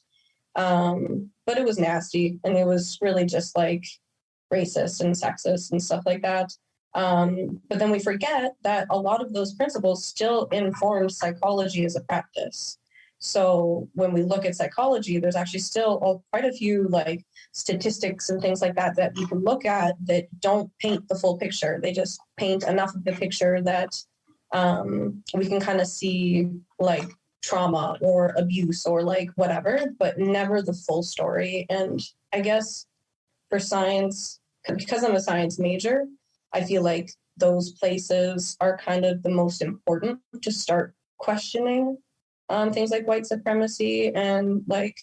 But it was nasty, and it was really just like racist and sexist and stuff like that. But then we forget that a lot of those principles still inform psychology as a practice. So when we look at psychology, there's actually still quite a few like statistics and things like that that you can look at that don't paint the full picture. They just paint enough of the picture that we can kind of see like trauma or abuse or like whatever, but never the full story. And I guess for science, because I'm a science major, I feel like those places are kind of the most important to start questioning things like white supremacy and like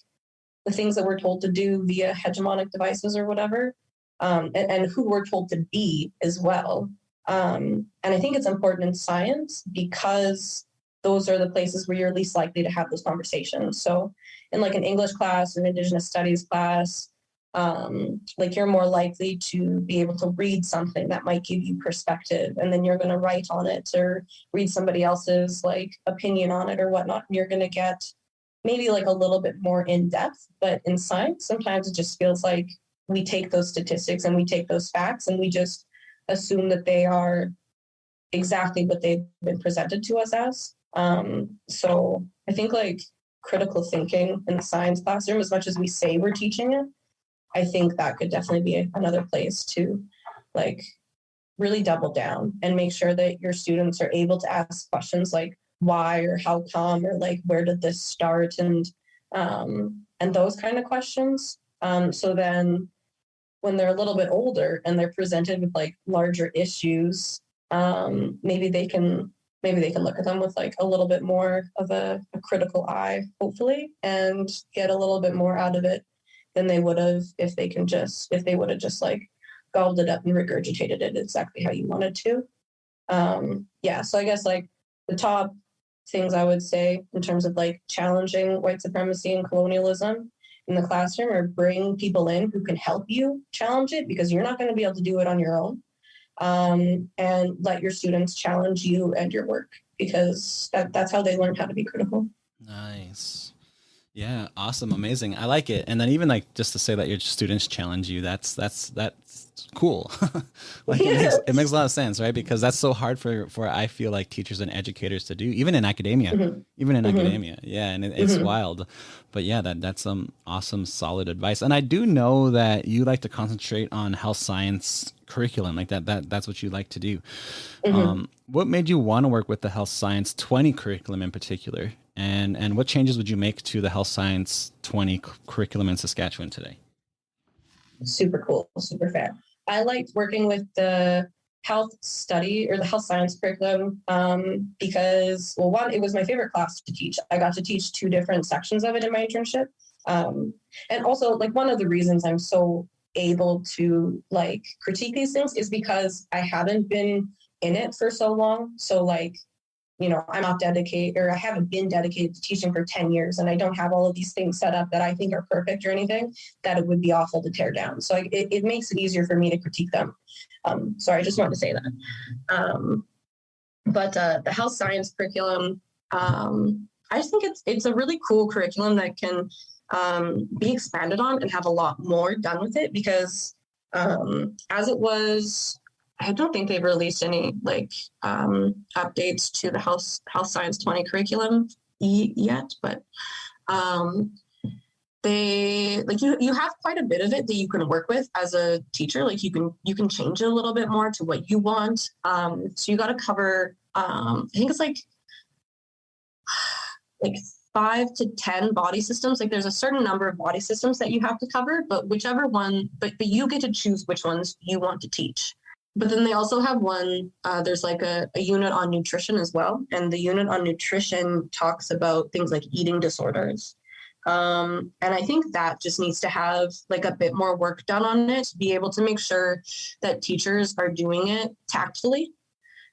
the things that we're told to do via hegemonic devices or whatever, and who we're told to be as well. And I think it's important in science because those are the places where you're least likely to have those conversations. So in like an English class or an Indigenous studies class, like you're more likely to be able to read something that might give you perspective, and then you're going to write on it or read somebody else's like opinion on it or whatnot, and you're going to get maybe like a little bit more in depth. But in science, sometimes it just feels like we take those statistics and we take those facts and we just assume that they are exactly what they've been presented to us as. So I think like critical thinking in the science classroom, as much as we say we're teaching it, I think that could definitely be another place to like really double down and make sure that your students are able to ask questions like why or how come or like where did this start, and those kind of questions. So then when they're a little bit older and they're presented with like larger issues, maybe they can look at them with like a little bit more of a critical eye, hopefully, and get a little bit more out of it than they would have if they would have just like gobbled it up and regurgitated it exactly how you wanted to. So I guess like the top things I would say in terms of like challenging white supremacy and colonialism in the classroom are bring people in who can help you challenge it, because you're not going to be able to do it on your own. And let your students challenge you and your work, because that's how they learn how to be critical. Nice. Yeah. Awesome. Amazing. I like it. And then even like just to say that your students challenge you, that's cool. Like it makes a lot of sense, right? Because that's so hard for I feel like teachers and educators to do, even in academia, academia. Yeah. And it's wild, but yeah, that's some awesome, solid advice. And I do know that you like to concentrate on health science curriculum, like that's what you like to do. What made you want to work with the Health Science 20 curriculum in particular? And what changes would you make to the Health Science 20 curriculum in Saskatchewan today? Super cool, super fair. I liked working with the health study or the health science curriculum because, well, one, it was my favorite class to teach. I got to teach 2 different sections of it in my internship. And also, like, one of the reasons I'm so able to like critique these things is because I haven't been in it for so long. So like, you know, I'm not dedicated, or I haven't been dedicated to teaching for 10 years, and I don't have all of these things set up that I think are perfect or anything that it would be awful to tear down. So it makes it easier for me to critique them. Sorry, I just wanted to say that. But the health science curriculum, I just think it's a really cool curriculum that can be expanded on and have a lot more done with it, because as it was, I don't think they've released any like updates to the health science 20 curriculum yet, but they like you have quite a bit of it that you can work with as a teacher. Like you can change it a little bit more to what you want. So you got to cover I think it's like 5 to 10 body systems. Like there's a certain number of body systems that you have to cover, but whichever one, but you get to choose which ones you want to teach. But then they also have one, there's like a unit on nutrition as well. And the unit on nutrition talks about things like eating disorders. And I think that just needs to have like a bit more work done on it to be able to make sure that teachers are doing it tactfully.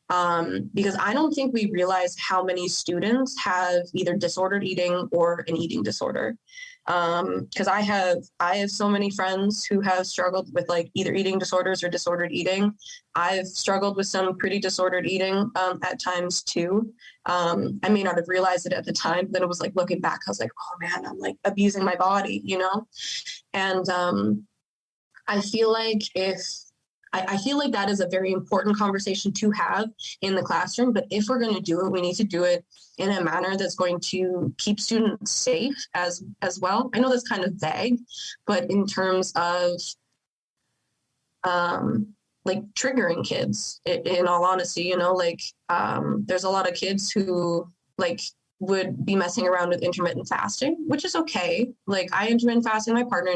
Because I don't think we realize how many students have either disordered eating or an eating disorder. Because I have so many friends who have struggled with like either eating disorders or disordered eating. I've struggled with some pretty disordered eating at times too. I may not have realized it at the time, but it was like looking back, I was like, oh man, I'm like abusing my body, you know? And I feel like if I feel like that is a very important conversation to have in the classroom. But if we're going to do it, we need to do it in a manner that's going to keep students safe as well. I know that's kind of vague, but in terms of like triggering kids, in all honesty, you know, like there's a lot of kids who like would be messing around with intermittent fasting, which is okay. Like I intermittent fasting, my partner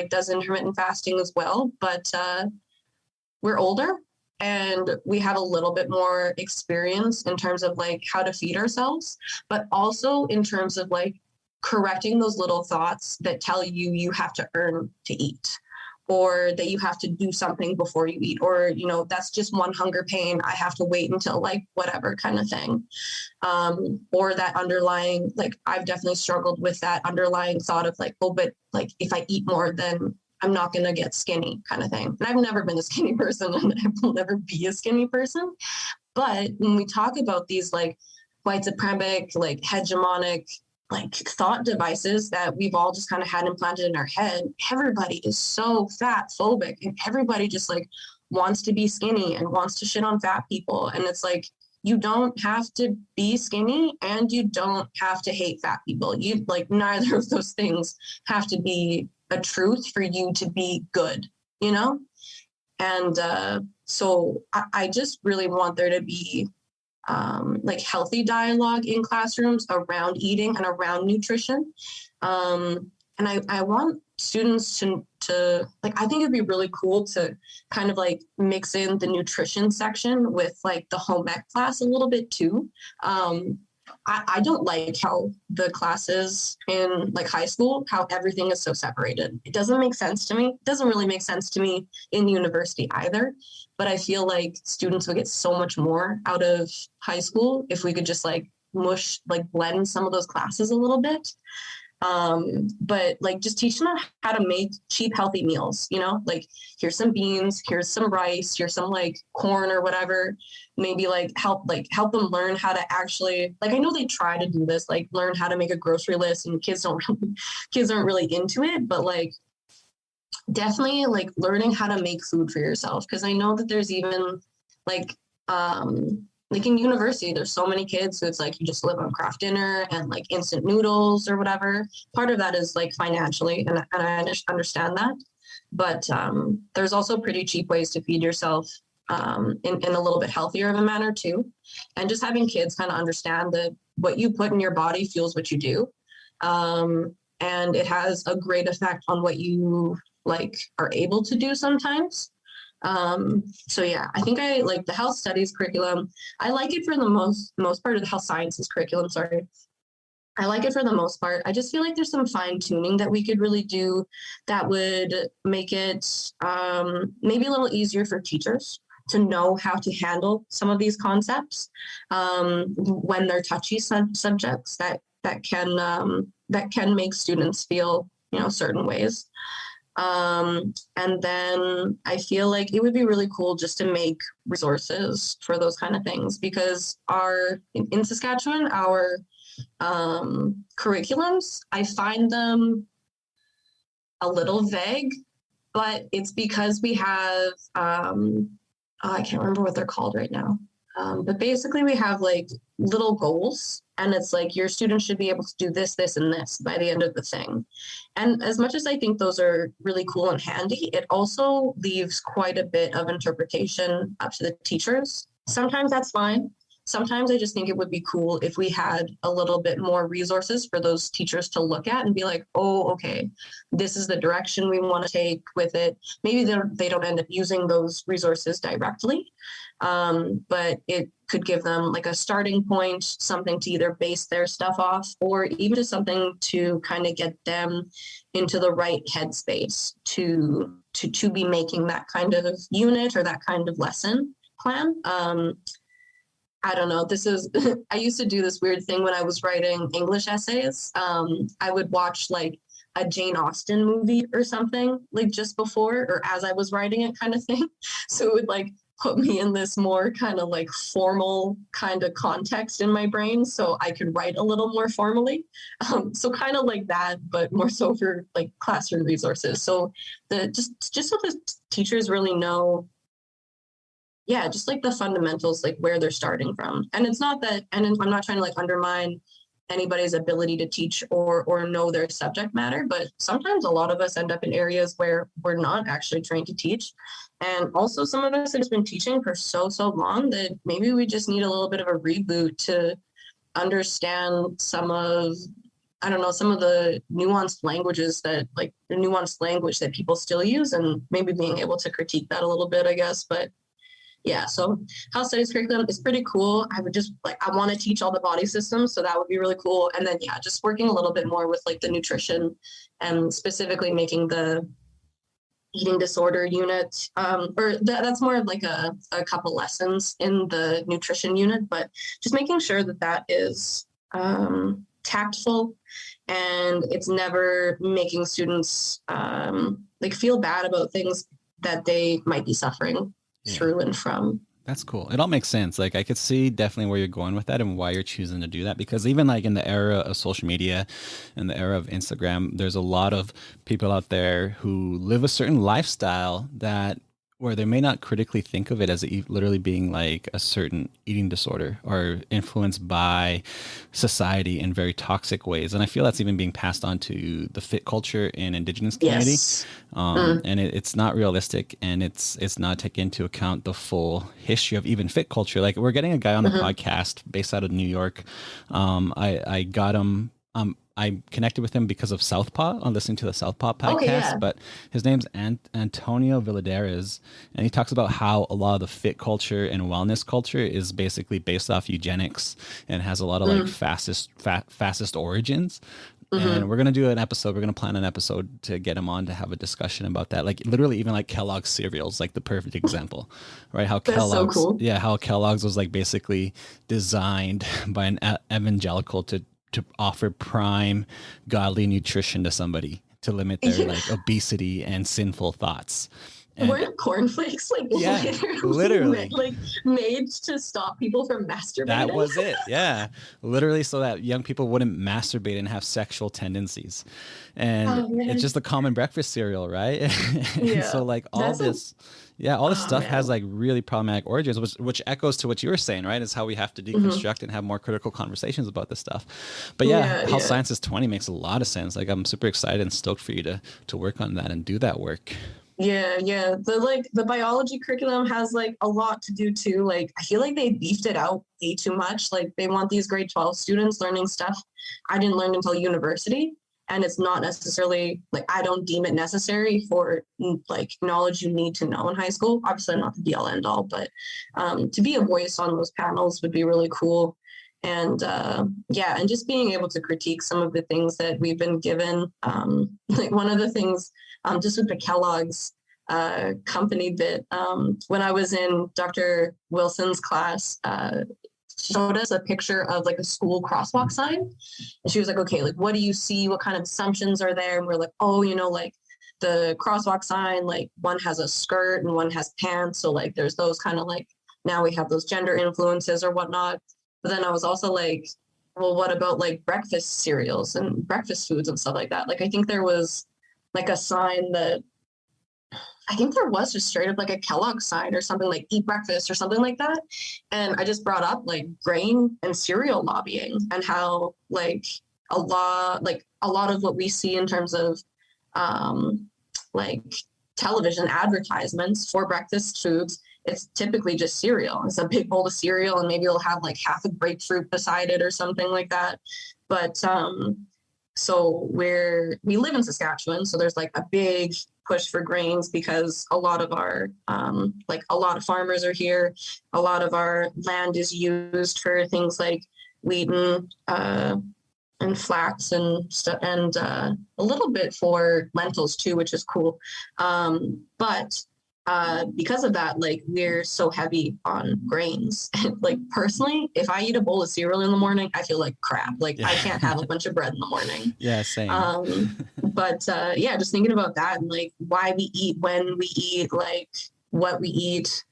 does intermittent fasting as well, but we're older and we have a little bit more experience in terms of like how to feed ourselves, but also in terms of like correcting those little thoughts that tell you you have to earn to eat, or that you have to do something before you eat, or, you know, that's just one hunger pain, I have to wait until like whatever kind of thing. Or that underlying, like I've definitely struggled with that underlying thought of like, oh, but like if I eat more, then I'm not going to get skinny kind of thing. And I've never been a skinny person and I will never be a skinny person. But when we talk about these like white suprematic, like hegemonic, like thought devices that we've all just kind of had implanted in our head, everybody is so fat phobic and everybody just like wants to be skinny and wants to shit on fat people. And it's like, you don't have to be skinny and you don't have to hate fat people. You like neither of those things have to be a truth for you to be good, you know? And so I just really want there to be like healthy dialogue in classrooms around eating and around nutrition. And I want students to like, I think it'd be really cool to kind of like mix in the nutrition section with like the home ec class a little bit too. I don't like how the classes in like high school, how everything is so separated. It doesn't make sense to me. It doesn't really make sense to me in university either. But I feel like students would get so much more out of high school if we could just like blend some of those classes a little bit. But like just teach them how to make cheap, healthy meals, you know, like here's some beans, here's some rice, here's some like corn or whatever. Maybe like help them learn how to actually, like, I know they try to do this, like learn how to make a grocery list, and kids aren't really into it, but like definitely like learning how to make food for yourself. Cause I know that there's even like in university, there's so many kids who it's like you just live on craft dinner and like instant noodles or whatever. Part of that is like financially, and I understand that. But there's also pretty cheap ways to feed yourself in a little bit healthier of a manner too. And just having kids kind of understand that what you put in your body fuels what you do. And it has a great effect on what you like are able to do sometimes. So yeah, I think I like the health studies curriculum. I like it for the most part of the health sciences curriculum. Sorry. I like it for the most part. I just feel like there's some fine tuning that we could really do that would make it maybe a little easier for teachers to know how to handle some of these concepts when they're touchy subjects that can make students feel, you know, certain ways. And then I feel like it would be really cool just to make resources for those kind of things, because in Saskatchewan, our curriculums, I find them a little vague, but it's because we have, I can't remember what they're called right now. But basically we have like little goals, and it's like your students should be able to do this, this, and this by the end of the thing. And as much as I think those are really cool and handy, it also leaves quite a bit of interpretation up to the teachers. Sometimes that's fine. Sometimes I just think it would be cool if we had a little bit more resources for those teachers to look at and be like, oh, okay, this is the direction we want to take with it. Maybe they don't end up using those resources directly, but it could give them like a starting point, something to either base their stuff off, or even just something to kind of get them into the right headspace to be making that kind of unit or that kind of lesson plan. I don't know. I used to do this weird thing when I was writing English essays. I would watch like a Jane Austen movie or something like just before or as I was writing it kind of thing. So it would like put me in this more kind of like formal kind of context in my brain so I could write a little more formally. So kind of like that, but more so for like classroom resources. So the just so the teachers really know, yeah, just like the fundamentals, like where they're starting from. And it's not that, and I'm not trying to like undermine anybody's ability to teach or know their subject matter, but sometimes a lot of us end up in areas where we're not actually trained to teach. And also some of us have just been teaching for so long that maybe we just need a little bit of a reboot to understand some of, I don't know, some of the nuanced languages that like the nuanced language that people still use, and maybe being able to critique that a little bit, I guess. But yeah, so health studies curriculum is pretty cool. I would just like, I want to teach all the body systems, so that would be really cool. And then yeah, just working a little bit more with like the nutrition and specifically making the eating disorder unit, that's more of like a couple lessons in the nutrition unit, but just making sure that that is tactful and it's never making students like feel bad about things that they might be suffering through and from. That's cool. It all makes sense. Like I could see definitely where you're going with that and why you're choosing to do that. Because even like in the era of social media and the era of Instagram, there's a lot of people out there who live a certain lifestyle that where they may not critically think of it as literally being like a certain eating disorder or influenced by society in very toxic ways. And I feel that's even being passed on to the fit culture in Indigenous community. Yes. And it's not realistic, and it's not taking into account the full history of even fit culture. Like we're getting a guy on the podcast based out of New York. I got him. I connected with him because of Southpaw on listening to the Southpaw podcast, Okay, yeah. but his name's Antonio Villadares, and he talks about how a lot of the fit culture and wellness culture is basically based off eugenics and has a lot of like fastest origins. And we're going to do an episode. We're going to plan an episode to get him on to have a discussion about that. Like literally even like Kellogg's cereals, like the perfect example, right? How That's Kellogg's, so cool. yeah, how Kellogg's was like basically designed by an evangelical to offer prime godly nutrition to somebody to limit their like obesity and sinful thoughts. And weren't cornflakes like literally like made to stop people from masturbating? That was it. Yeah. Literally so that young people wouldn't masturbate and have sexual tendencies. And it's just a common breakfast cereal, right? And so like all this stuff has like really problematic origins, which echoes to what you were saying, right? Is how we have to deconstruct and have more critical conversations about this stuff. But Health Sciences 20 makes a lot of sense. Like I'm super excited and stoked for you to work on that and do that work. Yeah. The biology curriculum has like a lot to do too. Like I feel like they beefed it out way too much. Like they want these grade 12 students learning stuff I didn't learn until university. And it's not necessarily like, I don't deem it necessary for like knowledge you need to know in high school. Obviously I'm not the be all end all, but to be a voice on those panels would be really cool. And and just being able to critique some of the things that we've been given. Like one of the things just with the Kellogg's company bit, when I was in Dr. Wilson's class, showed us a picture of like a school crosswalk sign. And she was like, okay, like, what do you see? What kind of assumptions are there? And we're like, oh, like the crosswalk sign, like one has a skirt and one has pants. So like, there's those kind of like, now we have those gender influences or whatnot. But then I was also like, well, what about like breakfast cereals and breakfast foods and stuff like that? Like, I think there was like a sign that I think there was just straight up like a Kellogg sign or something like eat breakfast or something like that. And I just brought up like grain and cereal lobbying and how like a lot of what we see in terms of like television advertisements for breakfast foods, it's typically just cereal. It's a big bowl of cereal and maybe it'll have like half a grapefruit beside it or something like that. But so we live in Saskatchewan, so there's like a big push for grains because a lot of our a lot of farmers are here. A lot of our land is used for things like wheat and flax and stuff, and a little bit for lentils too, which is cool. But because of that, like we're so heavy on grains. Like personally, if I eat a bowl of cereal in the morning, I feel like crap. Like I can't have a bunch of bread in the morning. Yeah, same. But just thinking about that and like why we eat, when we eat, like what we eat,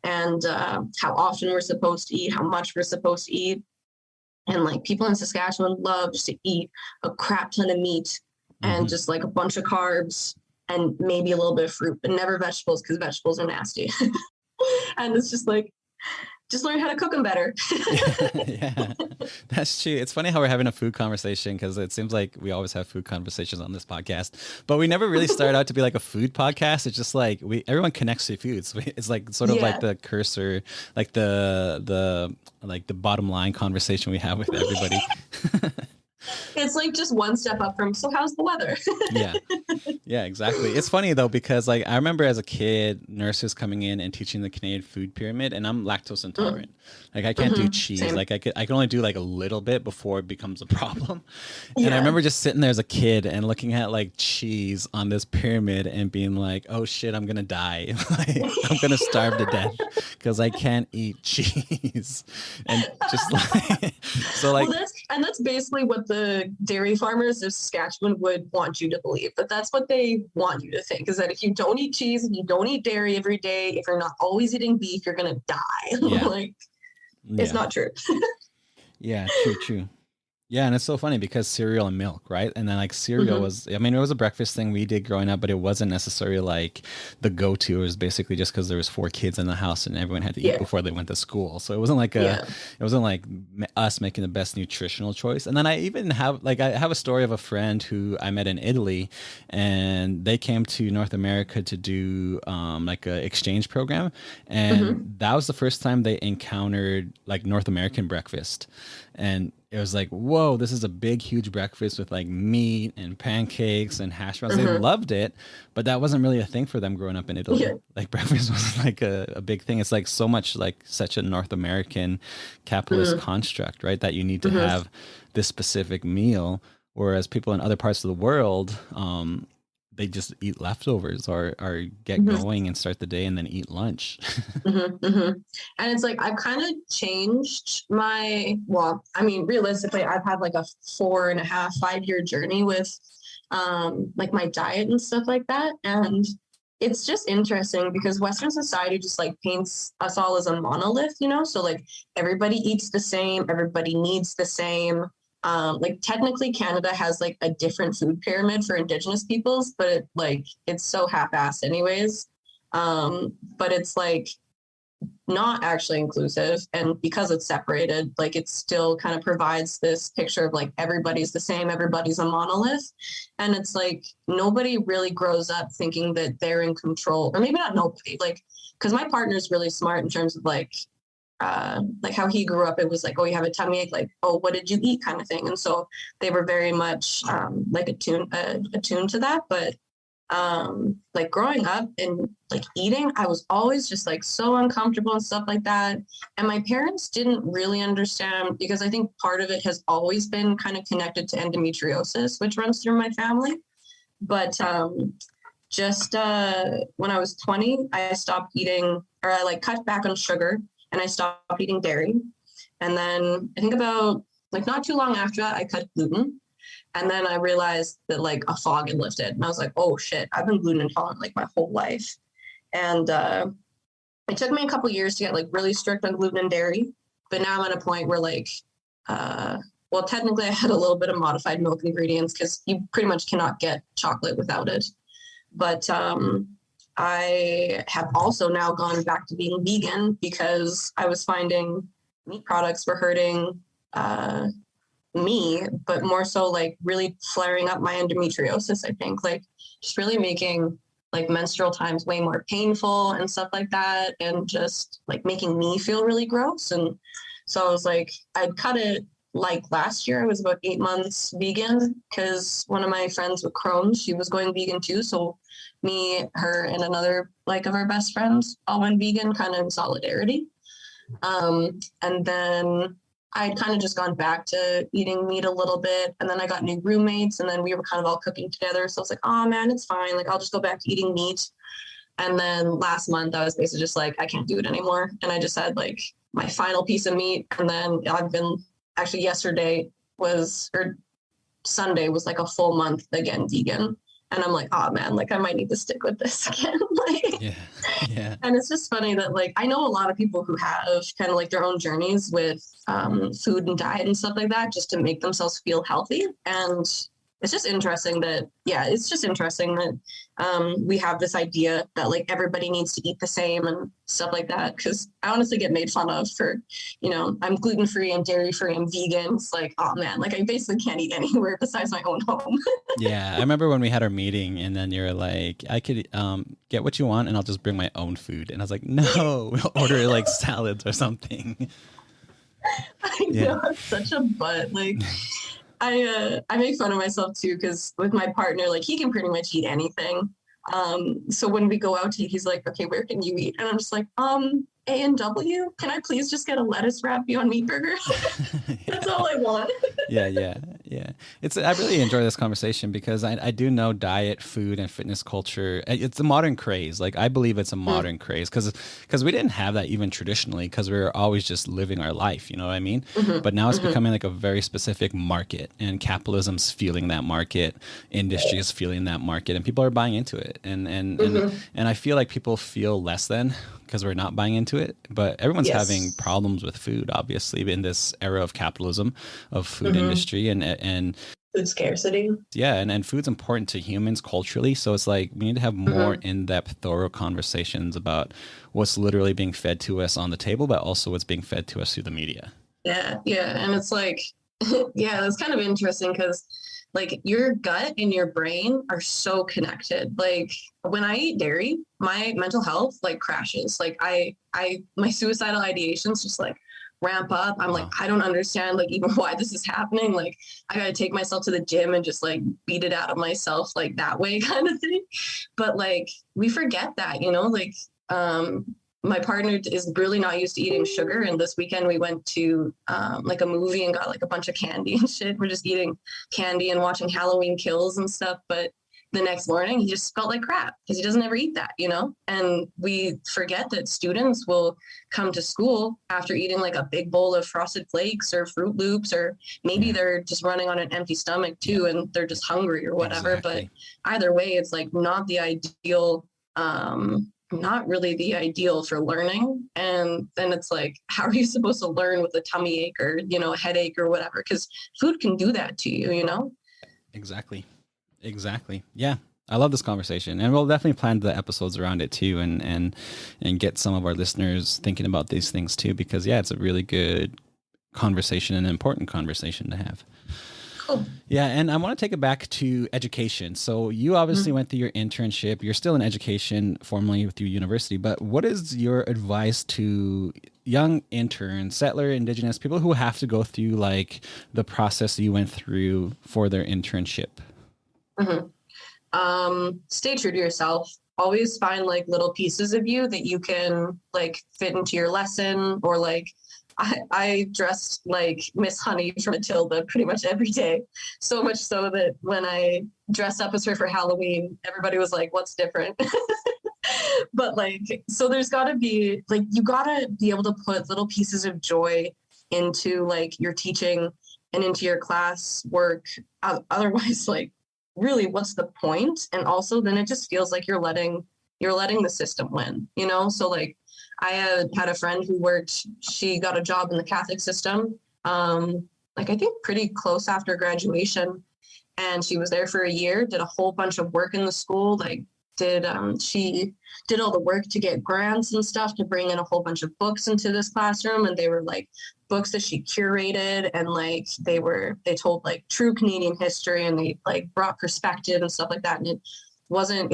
and how often we're supposed to eat, how much we're supposed to eat. And like people in Saskatchewan love just to eat a crap ton of meat and just like a bunch of carbs and maybe a little bit of fruit, but never vegetables because vegetables are nasty. And it's just like, just learn how to cook them better. Yeah, that's true. It's funny how we're having a food conversation because it seems like we always have food conversations on this podcast, but we never really started out to be like a food podcast. It's just like everyone connects to foods. It's like sort of like the cursor, like the bottom line conversation we have with everybody. It's like just one step up from, so how's the weather? Yeah, exactly. It's funny though, because like I remember as a kid, nurses coming in and teaching the Canadian food pyramid, and I'm lactose intolerant. Like I can't do cheese. Same. Like I can only do like a little bit before it becomes a problem. And I remember just sitting there as a kid and looking at like cheese on this pyramid and being like, oh shit, I'm gonna die. Like I'm gonna starve to death because I can't eat cheese. And just like so like that's basically what the dairy farmers of Saskatchewan would want you to believe. But that's what they want you to think, is that if you don't eat cheese, if you don't eat dairy every day, if you're not always eating beef, you're gonna die. Like it's not true. Yeah, true. Yeah, and it's so funny because cereal and milk, right? And then like cereal was, I mean, it was a breakfast thing we did growing up, but it wasn't necessarily like the go-to. It was basically just because there was 4 kids in the house and everyone had to eat before they went to school. So it wasn't like it wasn't like us making the best nutritional choice. And then I even have I have a story of a friend who I met in Italy, and they came to North America to do like an exchange program, and that was the first time they encountered like North American breakfast. And it was like, whoa, this is a big, huge breakfast with like meat and pancakes and hash browns. They loved it, but that wasn't really a thing for them growing up in Italy. Like breakfast was like a big thing. It's like so much like such a North American capitalist construct, right? That you need to have this specific meal. Whereas people in other parts of the world, they just eat leftovers or get going and start the day and then eat lunch. And it's like, I've kind of changed realistically, I've had like a 4.5-5 year journey with like my diet and stuff like that. And it's just interesting because Western society just like paints us all as a monolith, so like everybody eats the same, everybody needs the same. Like technically Canada has like a different food pyramid for Indigenous peoples, but it's so half-assed anyways. But it's like not actually inclusive. And because it's separated, like it still kind of provides this picture of like everybody's the same, everybody's a monolith. And it's like nobody really grows up thinking that they're in control, or maybe not nobody, like, because my partner's really smart in terms of like how he grew up. It was like, oh, you have a tummy ache, like, oh, what did you eat, kind of thing. And so they were very much like attuned to that. But like growing up and like eating, I was always just like so uncomfortable and stuff like that. And my parents didn't really understand, because I think part of it has always been kind of connected to endometriosis, which runs through my family. But just when I was 20, I stopped eating, or I like cut back on sugar, and I stopped eating dairy. And then I think about like not too long after that, I cut gluten. And then I realized that like a fog had lifted. And I was like, oh shit, I've been gluten intolerant like my whole life. And it took me a couple years to get like really strict on gluten and dairy. But now I'm at a point where like, well, technically I had a little bit of modified milk ingredients because you pretty much cannot get chocolate without it. But I have also now gone back to being vegan because I was finding meat products were hurting me, but more so like really flaring up my endometriosis, I think, like just really making like menstrual times way more painful and stuff like that, and just like making me feel really gross. And so I was like, I'd cut it like last year. I was about 8 months vegan because one of my friends with Crohn's, she was going vegan too. So me, her, and another like of our best friends all went vegan kind of in solidarity. And then I'd kind of just gone back to eating meat a little bit. And then I got new roommates, and then we were kind of all cooking together. So I was like, oh man, it's fine. Like, I'll just go back to eating meat. And then last month I was basically just like, I can't do it anymore. And I just had like my final piece of meat. And then I've been actually Sunday was like a full month again vegan. And I'm like, oh man, like I might need to stick with this again. Like, yeah. and it's just funny that like I know a lot of people who have kind of like their own journeys with food and diet and stuff like that, just to make themselves feel healthy. And it's just interesting that, we have this idea that like everybody needs to eat the same and stuff like that. Cause I honestly get made fun of for, I'm gluten-free and dairy-free and vegan. It's like, oh man, like I basically can't eat anywhere besides my own home. Yeah. I remember when we had our meeting and then you're like, I could get what you want and I'll just bring my own food. And I was like, no, we'll order like salads or something. I know, I'm such a butt. Like, I make fun of myself too, because with my partner, like he can pretty much eat anything. So when we go out to eat, he's like, okay, where can you eat? And I'm just like, A&W, can I please just get a lettuce wrap Beyond Meat burger? That's all I want. Yeah. I really enjoy this conversation because I do know diet, food, and fitness culture. It's a modern craze. Like I believe it's a modern craze because we didn't have that even traditionally because we were always just living our life. You know what I mean? But now it's becoming like a very specific market, and capitalism's feeling that market. Industry is feeling that market, and people are buying into it. And I feel like people feel less than because we're not buying into it, but everyone's having problems with food, obviously, in this era of capitalism, of food industry and food scarcity. Yeah, and food's important to humans culturally, so it's like we need to have more in-depth, thorough conversations about what's literally being fed to us on the table, but also what's being fed to us through the media. Yeah, and it's like, it's kind of interesting because like your gut and your brain are so connected. Like when I eat dairy, my mental health like crashes. Like my suicidal ideations just like ramp up. I'm like, I don't understand like even why this is happening. Like I got to take myself to the gym and just like beat it out of myself like that way kind of thing. But like we forget that, like, my partner is really not used to eating sugar. And this weekend we went to like a movie and got like a bunch of candy and shit. We're just eating candy and watching Halloween Kills and stuff. But the next morning he just felt like crap because he doesn't ever eat that, And we forget that students will come to school after eating like a big bowl of Frosted Flakes or Fruit Loops, or maybe they're just running on an empty stomach too and they're just hungry or whatever. Exactly. But either way, it's like not the ideal not really the ideal for learning. And then it's like, how are you supposed to learn with a tummy ache or, a headache or whatever? Because food can do that to you, Exactly. Yeah. I love this conversation, and we'll definitely plan the episodes around it too, and get some of our listeners thinking about these things too, because it's a really good conversation and an important conversation to have. Cool. Yeah, and I want to take it back to education. So you obviously went through your internship. You're still in education formally through university, but what is your advice to young interns, settler, Indigenous, people who have to go through like the process you went through for their internship? Stay true to yourself. Always find like little pieces of you that you can like fit into your lesson, or like I dressed like Miss Honey from Matilda pretty much every day. So much so that when I dressed up as her for Halloween, everybody was like, what's different? But like, so there's gotta be like, you gotta be able to put little pieces of joy into like your teaching and into your class work. Otherwise, like really what's the point? And also then it just feels like you're letting the system win, So like, I had a friend who she got a job in the Catholic system, like I think pretty close after graduation. And she was there for a year, did a whole bunch of work in the school, like she did all the work to get grants and stuff to bring in a whole bunch of books into this classroom. And they were like books that she curated, and like they told like true Canadian history, and they like brought perspective and stuff like that. And it wasn't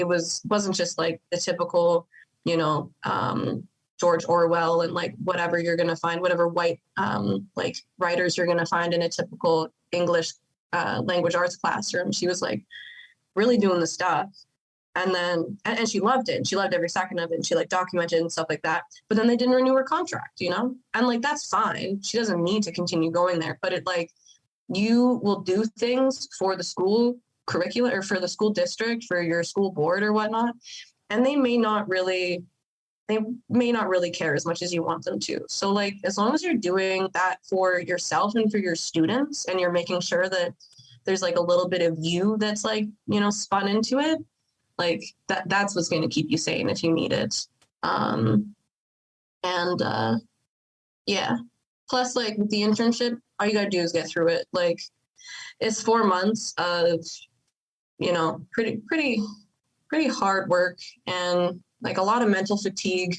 just like the typical, George Orwell and like whatever you're going to find, whatever white like writers you're going to find in a typical English language arts classroom. She was like really doing the stuff. And then, and she loved it. She loved every second of it. And she like documented and stuff like that. But then they didn't renew her contract, And like, that's fine. She doesn't need to continue going there. But it like, you will do things for the school curricula or for the school district, for your school board or whatnot. And they may not really care as much as you want them to. So like, as long as you're doing that for yourself and for your students, and you're making sure that there's like a little bit of you that's like, spun into it. Like that's what's going to keep you sane if you need it. Yeah. Plus, like with the internship, all you got to do is get through it. Like it's 4 months of, pretty hard work and like a lot of mental fatigue,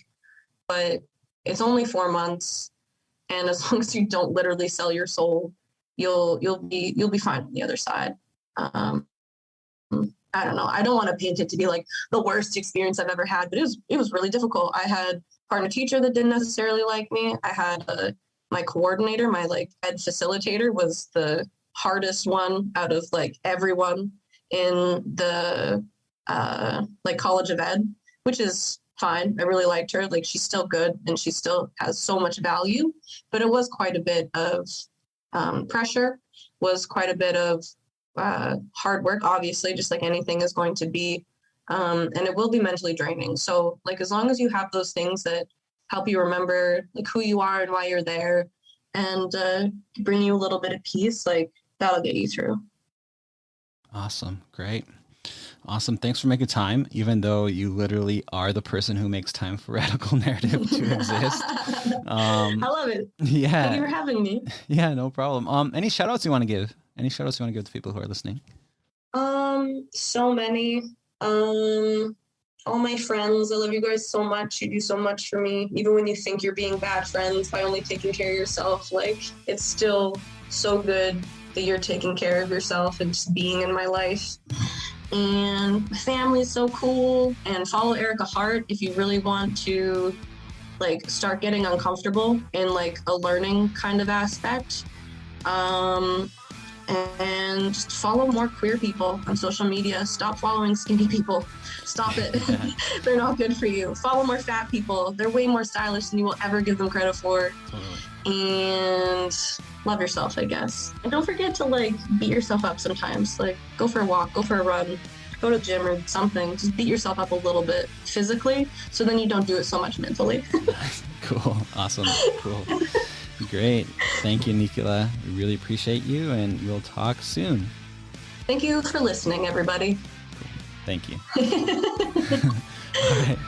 but it's only 4 months. And as long as you don't literally sell your soul, you'll be fine on the other side. I don't know. I don't want to paint it to be like the worst experience I've ever had, but it was really difficult. I had a partner teacher that didn't necessarily like me. I had my coordinator, my like ed facilitator was the hardest one out of like everyone in the like College of Ed, which is fine. I really liked her. Like she's still good and she still has so much value, but it was quite a bit of pressure, was quite a bit of hard work, obviously, just like anything is going to be. And it will be mentally draining. So like, as long as you have those things that help you remember like who you are and why you're there and bring you a little bit of peace, like that'll get you through. Awesome. Great. Awesome. Thanks for making time, even though you literally are the person who makes time for Radicle Narrative to exist. I love it. Yeah. Thank you for having me. Yeah, no problem. Any shout outs you want to give? Any shout outs you want to give to people who are listening? So many. All my friends, I love you guys so much. You do so much for me. Even when you think you're being bad friends by only taking care of yourself, like it's still so good that you're taking care of yourself and just being in my life. And my family is so cool. And follow Erica Hart if you really want to like start getting uncomfortable in like a learning kind of aspect. And just follow more queer people on social media. Stop following skinny people. Stop it. They're not good for you. Follow more fat people. They're way more stylish than you will ever give them credit for. Totally. And love yourself, I guess. And don't forget to like beat yourself up sometimes. Like go for a walk, go for a run, go to the gym or something. Just beat yourself up a little bit physically so then you don't do it so much mentally. Cool. Awesome. Cool. Great. Thank you, Nicola. We really appreciate you, and we'll talk soon. Thank you for listening, everybody. Cool. Thank you. All right.